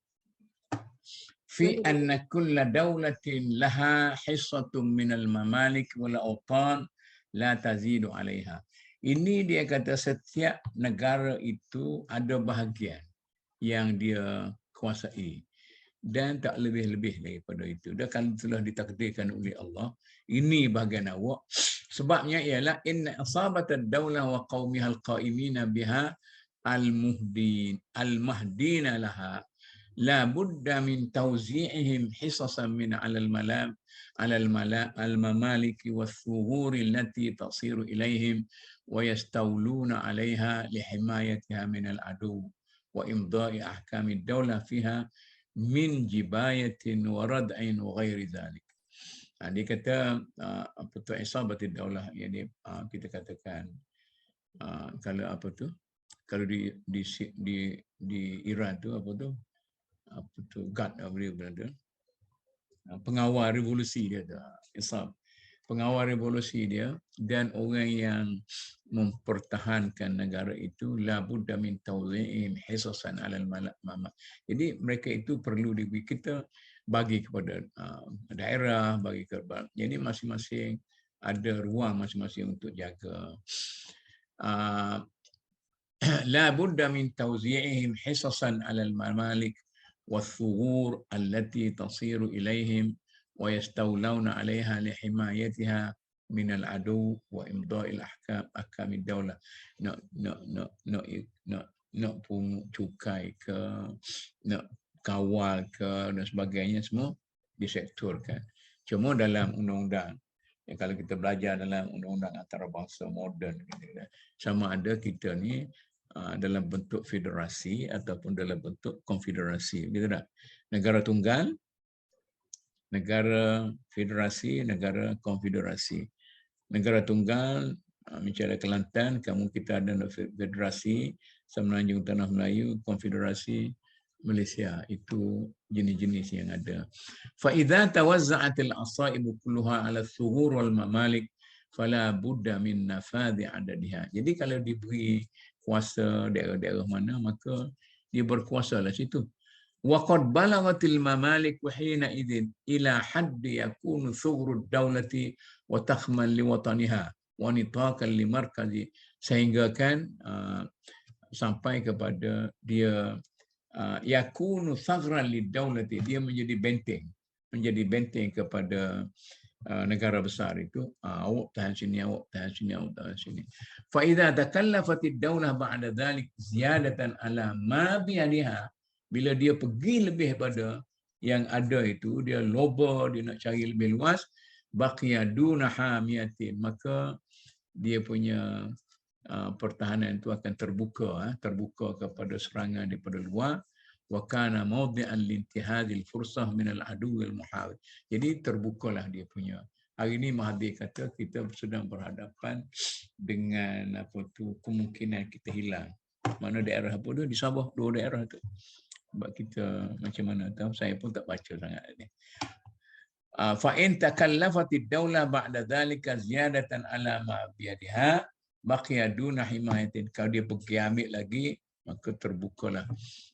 Fi anna kulla dawlatin laha hissatun minal mamalik wal awtan la tazidu 'alaiha. Ini dia kata setiap negara itu ada bahagian yang dia kuasai dan tak lebih-lebih daripada itu. Dan kalau telah ditakdirkan oleh Allah, ini bahagian awak. Sebabnya ialah inna asabatad daulah wa qaumihal qaimina biha al-mahdina laha la budda min tawzi'ihim hisasan min 'alal al-mamaliki wath-thughuri allati tasiru ilaihim ويستولون عليها لحمايتها من العدو وإمضاء أحكام الدولة فيها من جباية وردع وغير ذلك. Dia kata apa tu isabat daulah, yani kita katakan kalau apa tu kalau di Iran tu apa tu guard berada pengawal revolusi dia tu isab. Pengawal revolusi dia dan orang yang mempertahankan negara itu la budda min tawzi'in hisasan 'alal mama. Jadi mereka itu perlu kita bagi kepada daerah, bagi kepada, jadi masing-masing ada ruang masing-masing untuk jaga. La budda min tawzi'ihim hisasan 'alal mamalik wath-thughur allati tasiru ilaihim ويستولون عليها لحمايتها من العدو وإمضاء أحكام الدولة. Nak pungut cukai ke, nak kawal ke dan sebagainya, semua disektorkan. Cuma dalam undang-undang, kalau kita belajar dalam undang-undang antarabangsa moden, sama ada kita ni dalam bentuk federasi ataupun dalam bentuk konfederasi, gitu tak? Negara tunggal, negara federasi, negara konfederasi. Negara tunggal bicara Kelantan, kamu kita ada federasi Semenanjung Tanah Melayu, konfederasi Malaysia, itu jenis-jenis yang ada. Fa idza tawazza'atil asaibu kulluha 'ala thughur wal mamalik fala budda min nafadhi adadiha. Jadi kalau diberi kuasa daerah-daerah mana, maka dia berkuasalah situ. Wa qad balaghatil mamalik wa hina idzin ila hadd yakunu thughru ad-dawlati wa takhman li wataniha wa nitaqan li markazi, sehingga kan sampai kepada dia yakunu thagran lid-dawlati, dia menjadi benteng kepada negara besar itu. Awak tahan sini, awak tahan sini, awak tahan sini. Fa idza takallafat ad-dawlah ba'da dhalik ziyadatan ala ma bi'aliha, bila dia pergi lebih pada yang ada itu, dia loba, dia nak cari lebih luas, baqiya duna hamiyatin, maka dia punya pertahanan itu akan terbuka kepada serangan daripada luar. Wa kana mawdi'an lintihadil fursah min al-adu wal muhawil. Jadi terbukalah dia punya. Hari ini Mahathir kata kita sedang berhadapan dengan kemungkinan kita hilang. Mana daerah apa tu? Di Sabah, 2 daerah tu. Sebab kita macam mana tahu, saya pun tak baca sangat ni. Fa in takallafatid daulah ba'da dhalika ziyadatan ala ma biyadiha baqiya duna himayatin. Kalau dia pergi ambil lagi, maka terbukalah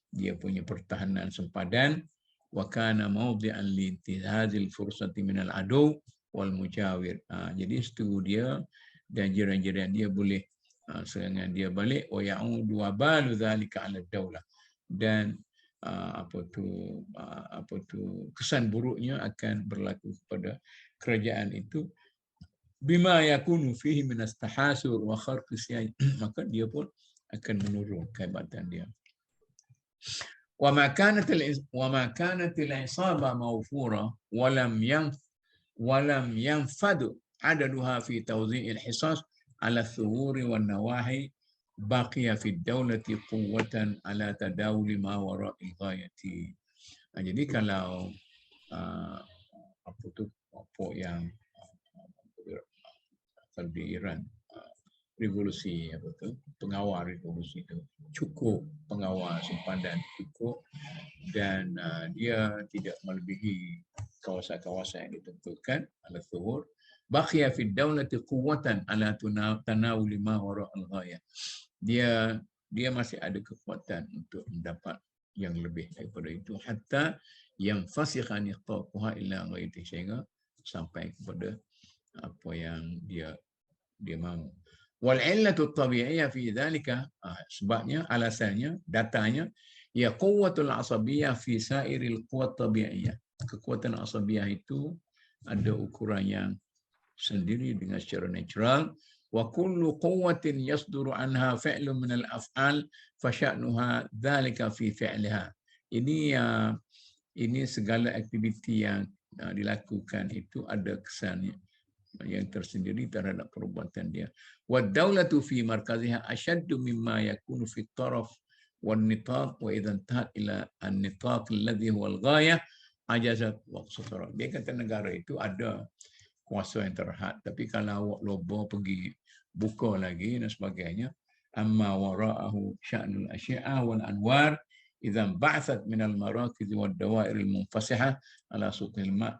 dia punya pertahanan sempadan. Wa kana mawdi'an li intihazil fursati minal adu wal mujawir. Jadi situ dia dan jiran-jiran dia boleh serangan dia balik. Wa ya'udu wabalu dhalika ala daulah. Dan kesan buruknya akan berlaku kepada kerajaan itu. Bima yakunu fihi min astahasur wa kharq siyai, maka dia pun akan menurun kehebatan dia. Wa ma kanat al-isaba mawfura wa lam yanfadu adaduha fi tawzi' al-hisas ala thughuri wan nawahi baqiya fi dawlati quwwatan ala tadawuli ma wara'i ghayati. Jadi kalau yang di Iran, revolusi pengawal revolusi itu cukup, pengawal sempadan cukup, dan dia tidak melebihi kawasan-kawasan yang ditentukan ala thuhur. Baqiya fi dawlati quwwatan ala tanawuli ma wara'al ghayah. Dia masih ada kekuatan untuk mendapat yang lebih daripada itu, hatta yang fasikhan yaqtaquha illa ghayati, sehingga sampai kepada apa yang dia mahu. Wal illatu tabi'iyah fi dhalika, sebabnya, alasannya, datanya, ya quwwatul asabiyyah fi sairil quwwat tabi'iyah. Kekuatan asabiyah itu ada ukuran yang sendiri dengan secara natural. Wa kullu quwwatin yasduru anha fi'lun min al-af'al fa sya'nuha dhalika fi fi'liha. Ini segala aktiviti yang dilakukan itu ada kesannya yang tersendiri terhadap perbuatan dia. Wa daulatu fi markaziha ashaddu mimma yakunu fi taraf wan nitaq wa idza intahat ila an-nitaq alladhi huwa al-ghayah ajazat wa qasara. Dia kata negara itu ada kuasa yang terhad, tapi kalau awak loba pergi buka lagi dan sebagainya, amma wara'ahu sya'nul asya'a wal anwar idza ba'athat min al-marakiz wad dawair al-munfasihah ala suqil ma'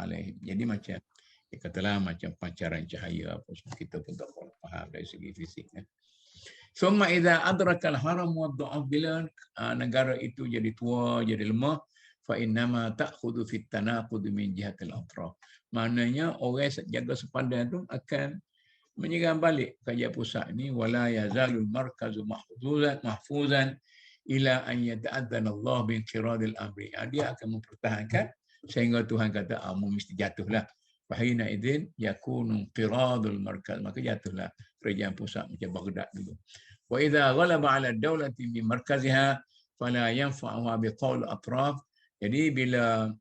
alaihim. Jadi macam dia katalah macam pancaran cahaya apa, kita pun tak faham dari segi fisiknya. Summa idza adraka al-haram wa dha'af, bila negara itu jadi tua, jadi lemah, fa innama ta'khudhu fi at-tanaqud min jihatil atraf. Maknanya orang jaga sepadan itu akan menyerang balik kerajaan pusat ini. Wala yazalul markazu mahfuzan ila an yata'adzana Allah bi inqiradil amri. Dia akan mempertahankan sehingga Tuhan kata mesti jatuhlah. Fahina idzin yakunu inqiradul markaz, maka jatuhlah kerajaan pusat macam Baghdad dulu. Wa idza ghalaba 'ala ad-dawlati min markaziha fala yanfa'uha biqaul atraf. Jadi bila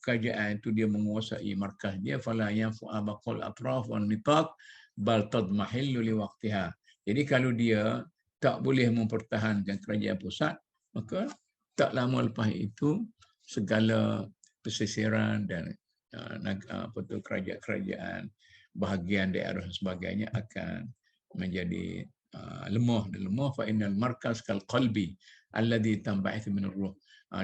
kerajaan itu dia menguasai markaz dia, fala yanfa'uha biqaul atraf wan nitaq bal tadmahillu li waqtiha. Jadi kalau dia tak boleh mempertahankan kerajaan pusat, maka tak lama lepas itu segala pesisiran dan kerajaan-kerajaan bahagian daerah dan sebagainya akan menjadi lemah dan lemah. Fa innal markaz kal qalbi alladhi tanba'ithu min ar-ruh.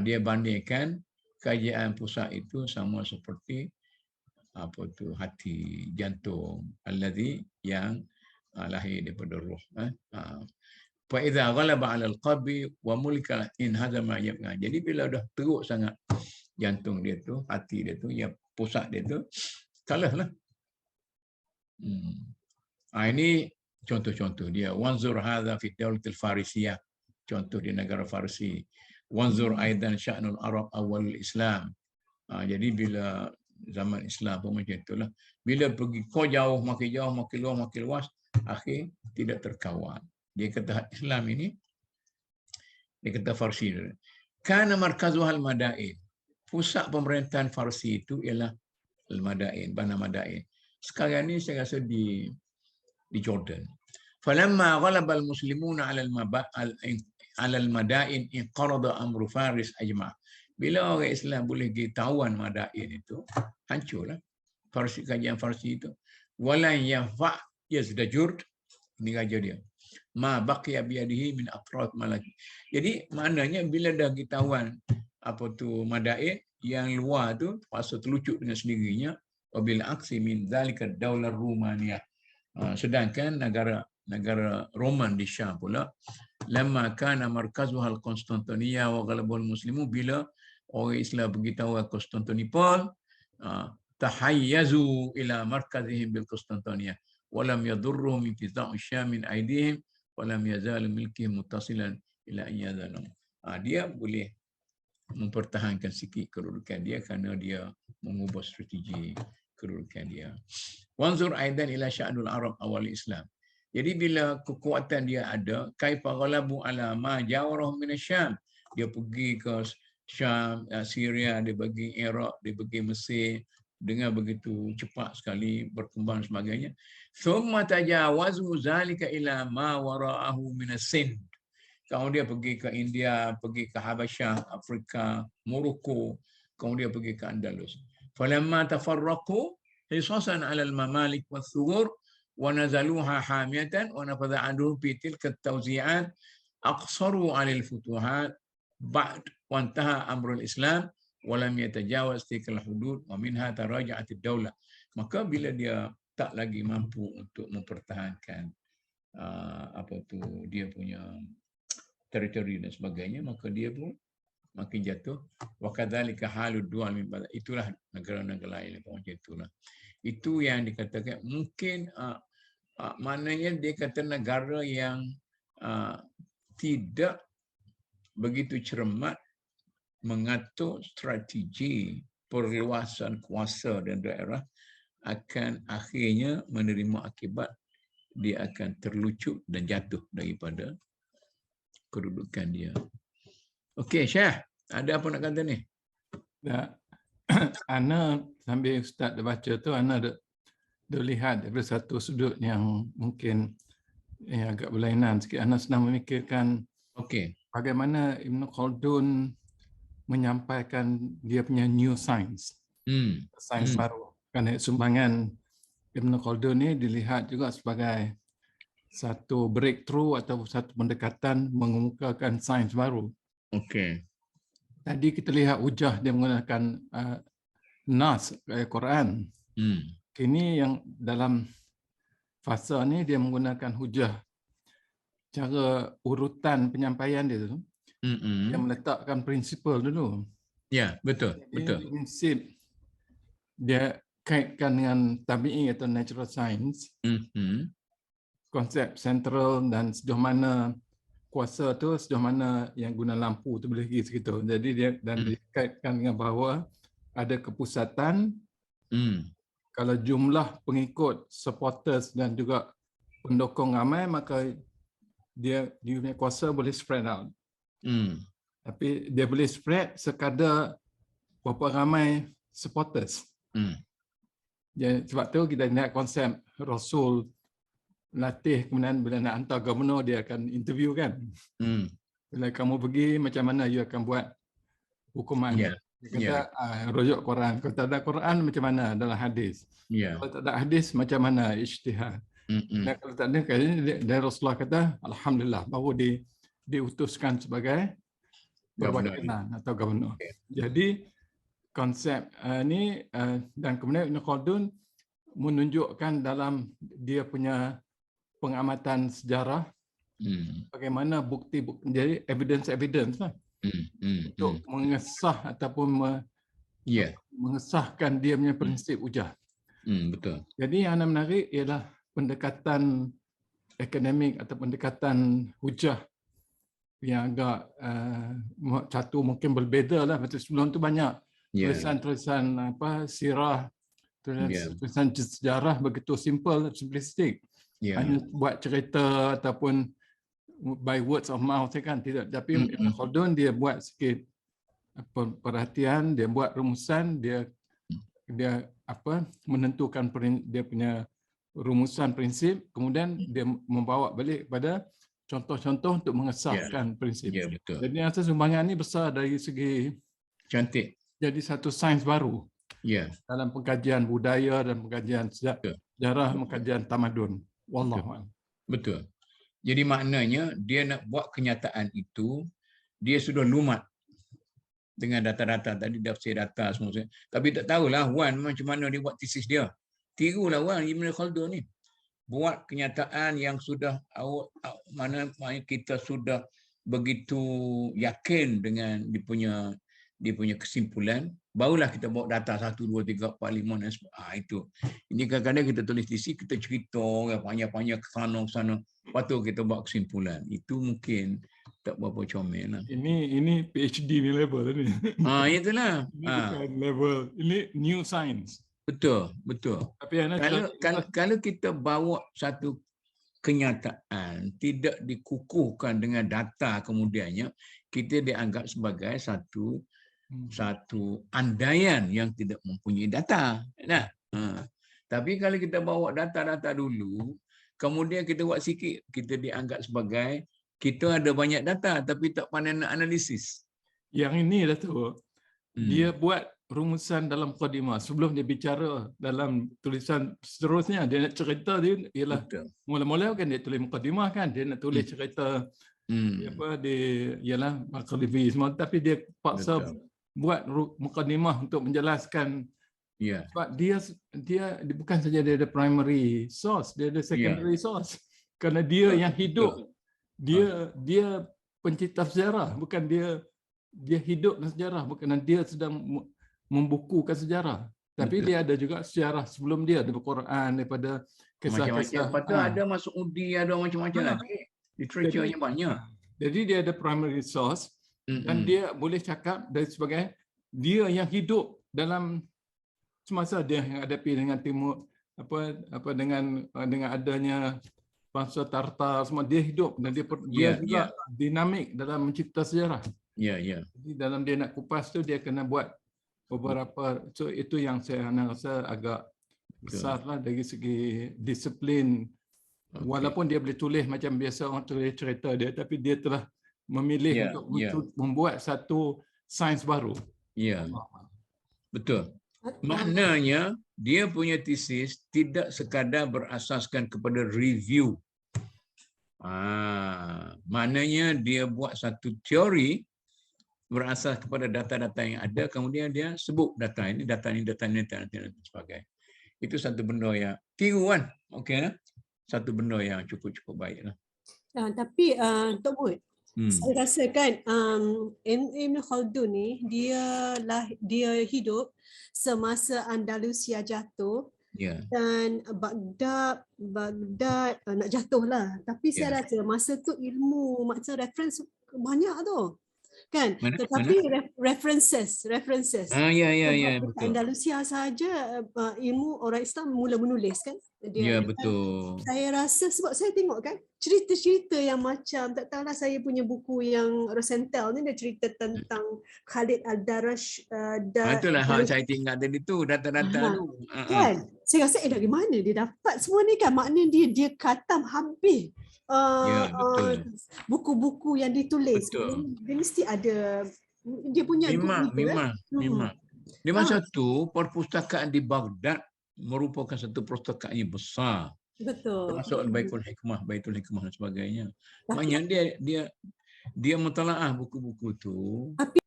Dia bandingkan kajian pusat itu sama seperti apa tu hati, jantung, alladhi yang lahir daripada roh. Fa idza ghalaba 'ala al-qalbi wa mulika in hazama yabqa. Jadi bila dah teruk sangat jantung dia tu, hati dia tu, ya pusat dia tu, kalahlah. Ini contoh-contoh dia. Wanzur hadza fi dawlatil Farisiyah. Contoh di negara Farsi. Wanzur aidan sya'nul Arab awal Islam. Jadi bila zaman Islam pun macam itulah. Bila pergi kau jauh, makin luas, akhir tidak terkawal. Dia kata Islam ini, dia kata Farsi. Kana markazuha al-Madain. Pusat pemerintahan Farsi itu ialah al-Madain, Bana Madain. Sekarang ni saya rasa di Jordan. Falamma ghalaba al-muslimuna 'ala al-Madain inqarada amru Faris ajma'. Bila orang Islam boleh pergi tawan Madain itu, hancurlah Farsi, kajian Farsi itu. Walan yafa' yazdajurd, ini raja dia. Ma baqiya biyadihi min aqrat malak. Jadi maknanya bila dah ditawan apa tu Madain, yang luar tu pasal terlucut dengan sendirinya. Wabil aksi min zalika daulah Rumania. Sedangkan negara Roman di Syam pula, lamma kana markazuha al-Konstantinia wa ghalabul muslimu, bila orang Islam pergi tahu Konstantinopel, tahayyazu ila markazihim bil Konstantinia wa lam yadurruhum intiza'u Syam min aidihim wa lam yazal milkihim muttasilan ila an yazanu. Dia boleh mempertahankan sikit kedudukan dia kerana dia mengubah strategi kedudukan dia. Wanzur aidan ila sya'nul Arab awal Islam. Jadi bila kekuatan dia ada, kaifa ghalabu ala ma jawarahum min Syam. Dia pergi ke Syam, Syria, dia pergi Iraq, dia pergi Mesir dengan begitu cepat sekali berkembang sebagainya. Thumma tajawazu zalika ila ma wara'ahu min as-Sind. Kemudian dia pergi ke India, pergi ke Habasyah, Afrika, Morocco, kemudian pergi ke Andalus. Falamma tafarraqu hisasan 'ala al-mamalik wath-thughur wa nazaluha hamiyatan wa nafadha 'anhum fi tilka at-tawzi'at aqsaru 'ala al-futuhat ba'd wa intaha amrul Islam wa lam yatajawaz tilka al-hudud wa minha taraja'at ad-daulah. Maka bila dia tak lagi mampu untuk mempertahankan dia punya teritori dan sebagainya, maka dia pun makin jatuh. Wa kadzalika halud dual min ba'd. Itulah negara-negara lain macam itulah. Itu yang dikatakan mungkin maknanya dia kata negara yang tidak begitu cermat mengatur strategi perluasan kuasa dan daerah, akan akhirnya menerima akibat dia akan terlucut dan jatuh daripada kedudukan dia. Okey, Syah, ada apa nak kata ni? Ana sambil Ustaz dah baca tu, Ana dah lihat dari satu sudut yang mungkin agak berlainan sikit. Ana sedang memikirkan bagaimana Ibn Khaldun menyampaikan dia punya new science, sains baru. Kerana sumbangan Ibn Khaldun ni dilihat juga sebagai satu breakthrough atau satu pendekatan mengemukakan sains baru. Tadi kita lihat hujah dia menggunakan Nas, Quran. Kini yang dalam fasa ni dia menggunakan hujah. Cara urutan penyampaian dia tu, dia meletakkan prinsipal dulu. Ya, betul. Prinsip dia kaitkan dengan tabi'i atau natural science. Konsep sentral dan sejauh mana kuasa tu, sejauh mana yang guna lampu tu boleh pergi segitu. Jadi dia dan dikaitkan dengan bahawa ada kepusatan. Kalau jumlah pengikut, supporters dan juga pendukung ramai, maka dia punya kuasa boleh spread out. Tapi dia boleh spread sekadar berapa ramai supporters. Jadi, sebab tu kita lihat konsep Rasul latih, kemudian bila nak hantar gubernur dia akan interview kan. Bila kamu pergi macam mana you akan buat hukuman. Dia kata rujuk Quran. Kalau tak ada Quran macam mana dalam hadis? Ya. Kalau tak ada hadis macam mana ijtihad? Dan kalau tak ada dari Rasulullah kata alhamdulillah baru diutuskan sebagai perwakilan atau gubernur. Jadi konsep ni dan kemudian Ibn Khaldun menunjukkan dalam dia punya pengamatan sejarah bagaimana bukti-bukti, jadi evidence lah untuk mengesah ataupun mengesahkan dia punya prinsip hujah. Betul. Jadi yang menarik ialah pendekatan akademik atau pendekatan hujah yang agak satu mungkin berbeza lah. Macam sebelum tu banyak tulisan-tulisan sirah, tulisan sejarah begitu simple, simplistik. Hanya buat cerita ataupun by words of mouth kan, tidak. Tapi Ibn Khaldun dia buat sikit perhatian, dia buat rumusan, dia menentukan dia punya rumusan prinsip, kemudian dia membawa balik pada contoh-contoh untuk mengesahkan prinsip. Betul. Jadi rasa sumbangan ini besar dari segi cantik. Jadi satu sains baru dalam pengkajian budaya dan pengkajian sejarah, pengkajian tamadun. Wallahu a'lam. Betul. Jadi maknanya dia nak buat kenyataan itu, dia sudah lumat dengan data-data tadi, tafsir data semua. Tapi tak tahulah Wan macam mana dia buat tesis dia. Tirulah Wan Ibn Khaldun ni. Buat kenyataan yang sudah mana kita sudah begitu yakin dengan dia punya kesimpulan, barulah kita bawa data 1, 2, 3, 4, 5 dan itu. Ini kadang-kadang kita tulis tesis, kita cerita panjang-panjang ke sana, lepas tu kita buat kesimpulan. Itu mungkin tak berapa comel lah. Ini PhD ni level ni. Itulah. Ini bukan level, ini new science. Betul. Tapi kalau kita bawa satu kenyataan tidak dikukuhkan dengan data, kemudiannya kita dianggap sebagai satu andaian yang tidak mempunyai data. Nah, tapi kalau kita bawa data-data dulu, kemudian kita buat sikit, kita dianggap sebagai kita ada banyak data tapi tak pandai nak analisis. Yang ini Datuk, dia buat rumusan dalam mukadimah. Sebelum dia bicara dalam tulisan seterusnya, dia nak cerita dia ialah mula-mula kan dia tulis mukadimah kan, dia nak tulis cerita ialah Maghribi semua, tapi dia paksa buat mukadimah untuk menjelaskan sebab dia bukan saja dia ada primary source, dia ada secondary source. Kerana dia yang hidup, dia pencipta sejarah, bukan dia hidup dalam sejarah, bukan dia sedang membukukan sejarah. Tapi dia ada juga sejarah sebelum dia, daripada Quran, daripada kisah-kisah. Lepas tu ada masuk Udi, ada macam-macam lagi. Literaturenya banyak. Jadi dia ada primary source dan dia boleh cakap dari sebagai dia yang hidup dalam semasa dia yang hadapi dengan timur dengan adanya bangsa Tartar semua, dia hidup dan dia juga dinamik dalam mencipta sejarah. Jadi dalam dia nak kupas tu dia kena buat beberapa, so itu yang saya rasa agak besarlah dari segi disiplin. Walaupun dia boleh tulis macam biasa orang tulis cerita dia, tapi dia telah memilih untuk membuat satu sains baru. Betul. Maknanya dia punya tesis tidak sekadar berasaskan kepada review. Maknanya dia buat satu teori berasas kepada data-data yang ada, kemudian dia sebut data ini dan sebagainya. Itu satu benda yang tiruan, okey, satu benda yang cukup baiklah. Tapi Tok Mut, saya rasa kan Ibn Khaldun ni dia hidup semasa Andalusia jatuh dan Baghdad nak jatuh lah. Tapi saya rasa masa tu ilmu macam reference banyak tu. Kan, tetapi references betul. Andalusia saja ilmu orang Islam mula menulis kan dia, betul. Saya rasa sebab saya tengok kan cerita-cerita yang macam, tak tahulah, saya punya buku yang Rosenthal ni dia cerita tentang Khalid Al-Darash itulah saya tinggal tadi tu data-data tu kan. Saya rasa dari mana dia dapat semua ni kan, maknanya dia khatam habis buku-buku yang ditulis. Dia mesti ada Dia punya group Memang, juga, memang, Hmm. memang. Di masa tu, perpustakaan di Baghdad merupakan satu perpustakaan yang besar. Betul. Termasuk Baitul Hikmah dan sebagainya. Tapi- Maknanya dia mentalaah buku-buku tu. Tapi-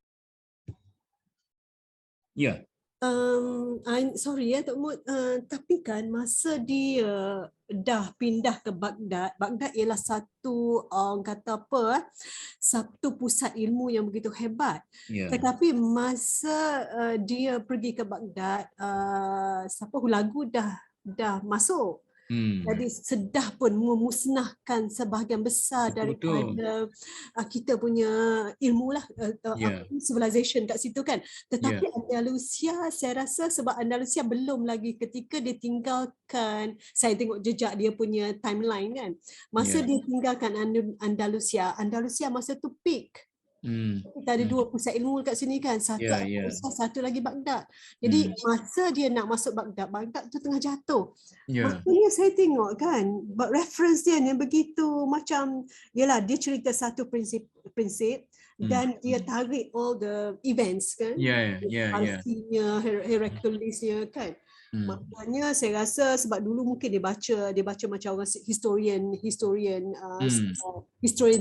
Ya, sorry ya Tok Mut, tapi kan masa dia dah pindah ke Baghdad, Baghdad ialah satu kata apa, satu pusat ilmu yang begitu hebat. ya. Tetapi masa dia pergi ke Baghdad, siapa Hulagu dah masuk. Jadi Sedah pun memusnahkan sebahagian besar Betul. daripada kita punya ilmu lah, Ya. civilization kat situ kan. Tetapi Andalusia, saya rasa sebab Andalusia belum lagi ketika dia tinggalkan, saya tengok jejak dia punya timeline kan. Masa dia tinggalkan Andalusia masa tu peak. Kita ada dua pusat ilmu kat sini kan. Satu Andalusia, satu lagi Baghdad. Jadi masa dia nak masuk Baghdad tu tengah jatuh. Maknanya saya tengok kan, reference dia ni begitu macam, yelah dia cerita satu prinsip dan dia tarik all the events kan. Palsinya, Hercules-nya kan. Maknanya saya rasa sebab dulu mungkin dia baca macam orang historian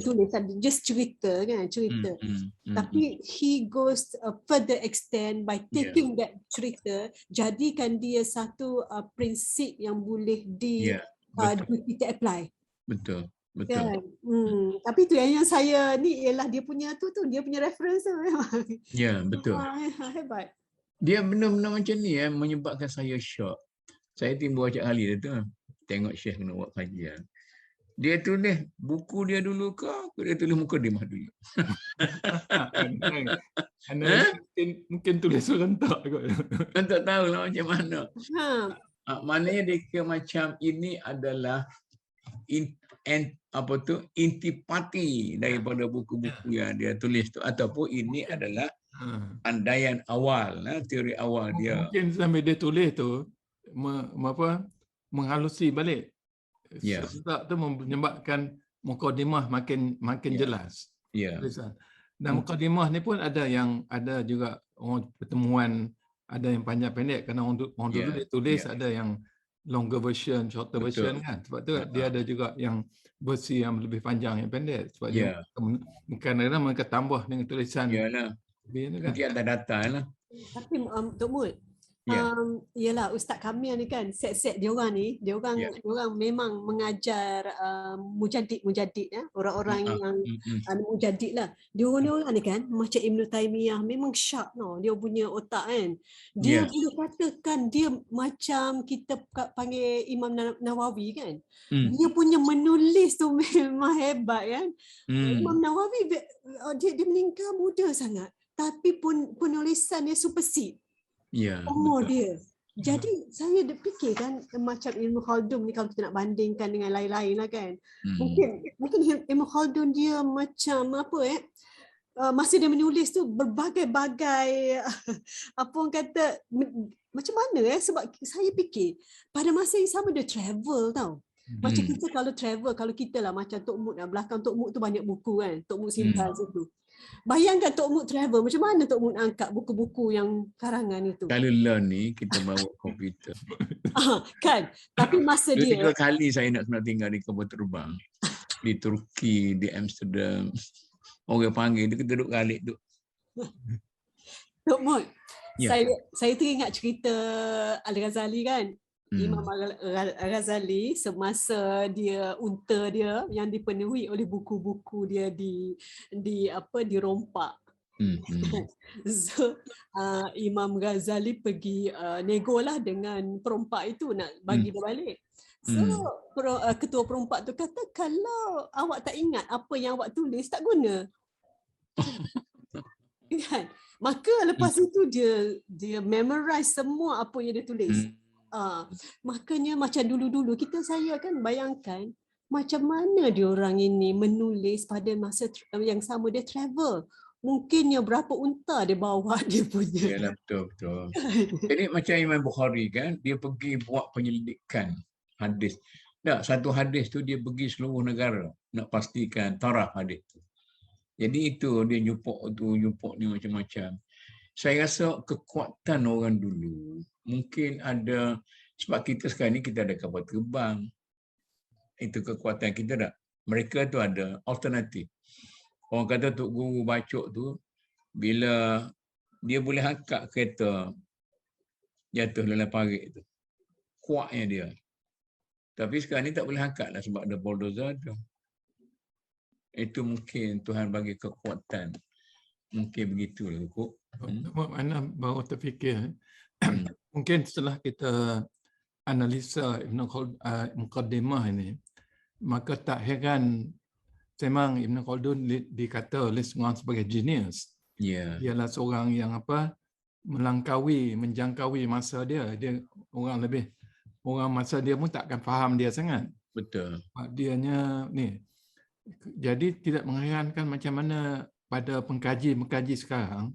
tulis, just cerita kan, cerita. Tapi he goes further extent by taking that cerita, jadikan dia satu prinsip yang boleh kita apply. Betul. Kan? Tapi tu yang saya ni ialah dia punya dia punya reference tu memang. Ya, betul. Hebat. Dia benar-benar macam ni menyebabkan saya syok. Saya timbul acak kali tu. Tengok Syekh kena buat kajian. Dia tulis buku dia dulu ke? Dia tulis mukadimah dulu. Mungkin tulis serentak kot. Tak tahulah macam mana. Maknanya dia kira macam ini adalah intipati daripada buku-buku yang dia tulis tu, ataupun ini adalah andaian awal, teori awal dia. Mungkin sambil dia tulis tu menghalusi balik. Serentak tu menyebabkan mukadimah makin jelas. Dan mukadimah ni pun ada juga pertemuan, ada yang panjang pendek, kerana orang dulu dia tulis ada yang longer version, shorter version kan. Sebab tu dia ada juga yang versi yang lebih panjang yang pendek. Sebab dia kadang-kadang mereka tambah dengan tulisan. Nanti ada data lah. Tapi Tok Mut, yalah Ustaz Kamil ni kan, set-set dia orang memang mengajar mujadid ya, orang-orang yang mujadid lah. Dia orang ni kan macam Ibn Taymiyah memang sharp dia punya otak kan. Dia boleh katakan dia macam kita panggil Imam Nawawi kan. Dia punya menulis tu memang hebat kan. Imam Nawawi dia meninggal muda sangat, tapi penulisan dia supersede umur dia. Jadi saya fikir kan macam Ibn Khaldun ni, kalau kita nak bandingkan dengan lain-lain lah kan. Mungkin Ibn Khaldun dia macam masa dia menulis tu berbagai-bagai apa orang kata macam mana sebab saya fikir pada masa yang sama dia travel tau. Macam kita kalau travel, kalau kita lah macam Tok Mut belakang Tok Mut tu banyak buku kan, Tok Mut simpan situ. Bayangkan Tok Mut travel, macam mana Tok Mut angkat buku-buku yang karangan itu? Kalau learn ni kita bawa komputer. Kan? Tapi masa dia 2-3 kali saya nak tinggal di kapal terbang. Di Turki, di Amsterdam. Orang panggil dia, kita duduk galik duduk. Tok Mut, saya teringat cerita Al-Ghazali kan. Imam Al-Ghazali semasa dia unta dia yang dipenuhi oleh buku-buku dia dirompak. So Imam Ghazali pergi nego lah dengan perompak itu nak bagi dia balik. So ketua perompak tu kata, kalau awak tak ingat apa yang awak tulis, tak guna. Kan? Maka lepas itu dia memorize semua apa yang dia tulis. Makanya macam dulu-dulu saya kan bayangkan macam mana dia orang ini menulis pada masa yang sama dia travel. Mungkinnya berapa unta dia bawa dia punya. Yalah, betul. Jadi macam Imam Bukhari kan, dia pergi buat penyelidikan hadis. Satu hadis tu dia pergi seluruh negara nak pastikan taraf hadis tu. Jadi itu dia jupuk ni macam-macam. Saya rasa kekuatan orang dulu mungkin ada, sebab kita sekarang ni kita ada kapal terbang. Itu kekuatan kita tak? Mereka tu ada alternatif. Orang kata Tok Guru Bacok tu, bila dia boleh angkat kereta jatuh dalam parit tu, kuatnya dia. Tapi sekarang ni tak boleh angkat lah sebab ada bulldozer tu. Itu mungkin Tuhan bagi kekuatan. Mungkin begitulah Kuk. Mana baru terfikir, mungkin setelah kita analisa Muqaddimah ini, maka tak heran memang Ibn Khaldun dikata oleh semua sebagai genius. Ya. Ialah seorang yang menjangkaui masa dia. Dia orang masa dia pun takkan faham dia sangat. Betul. Dianya ni. Jadi tidak mengherankan macam mana pada pengkaji sekarang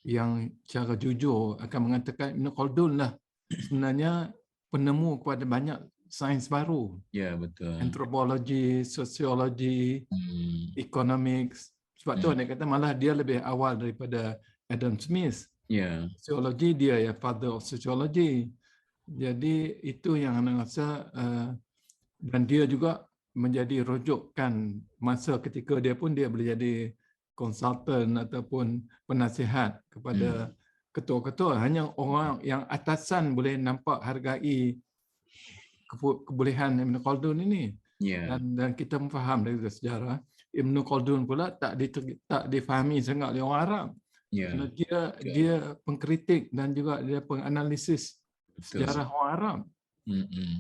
yang secara jujur akan mengatakan Ibn Khaldun lah sebenarnya penemu kepada banyak sains baru. Ya, betul. Antropologi, sosiologi, economics. Sebab tu dia kata malah dia lebih awal daripada Adam Smith. Ya. Sosiologi dia ya father of sociology. Jadi itu yang anda rasa dan dia juga menjadi rujukan masa ketika dia pun dia boleh jadi konsultan ataupun penasihat kepada ketua-ketua. Hanya orang yang atasan boleh nampak hargai kebolehan Ibn Khaldun ini. Ya. Dan kita faham dari sejarah Ibn Khaldun pula tak difahami sangat oleh orang Arab. Ya. Kerana dia pengkritik dan juga dia penganalisis sejarah orang Arab.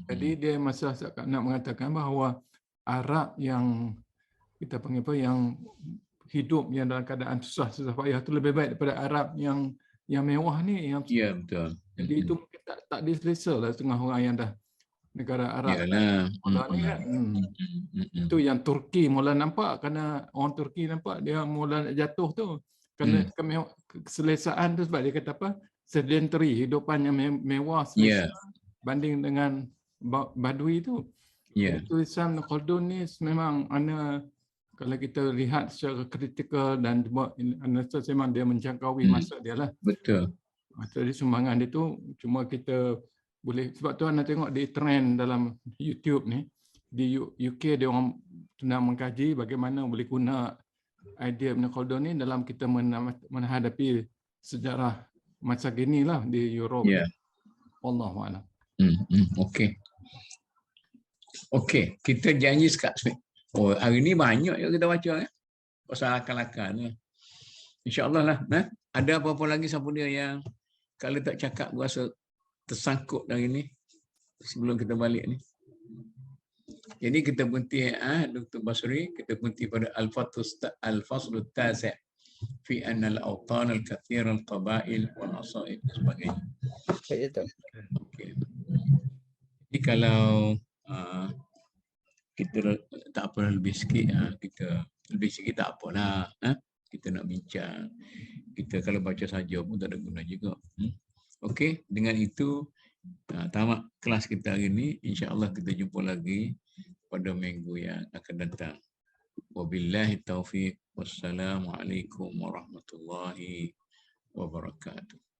Jadi dia masa nak mengatakan bahawa Arab yang kita panggil yang hidup yang dalam keadaan susah payah itu lebih baik daripada Arab yang mewah ni. Ya, betul. Jadi itu mungkin tak diselesa lah setengah orang yang dah negara Arab. Yalah. Itu yang Turki mula nampak, kerana orang Turki nampak dia mula nak jatuh tu. Kerana keselesaan tu sebab dia kata sedentary, hidupan yang mewah banding dengan Badui tu. Tulisan Khaldun ni memang kalau kita lihat secara kritikal dan memang dia menjangkaui masa dia lah. Betul. Jadi sumbangan dia tu cuma kita boleh, sebab tu anda tengok di trend dalam YouTube ni, di UK dia orang sedang mengkaji bagaimana boleh guna idea Ibn Khaldun ni dalam kita menghadapi sejarah masa kini lah di Europe. Allahuakbar. Okey, kita janji sekarang. Hari ni banyak yang kita baca pasal akal-akal. InsyaAllah lah. Ada apa-apa lagi siapa dia yang kalau tak cakap berasa tersangkut dari ni sebelum kita balik ni. Jadi kita berhenti Dr. Basri, kita berhenti pada Al-Faslu Tasi' fi anna al-awtan al-kathir al-qabail wal-asaib dan sebagainya. Okay. Jadi kalau kita tak apa lebih sikit, kita lebih sikit tak apalah. Kita nak bincang. Kita kalau baca saja pun tak ada guna juga. Okey, dengan itu tamat kelas kita hari ini. InsyaAllah kita jumpa lagi pada minggu yang akan datang. Wabillahi taufiq. Wassalamualaikum warahmatullahi wabarakatuh.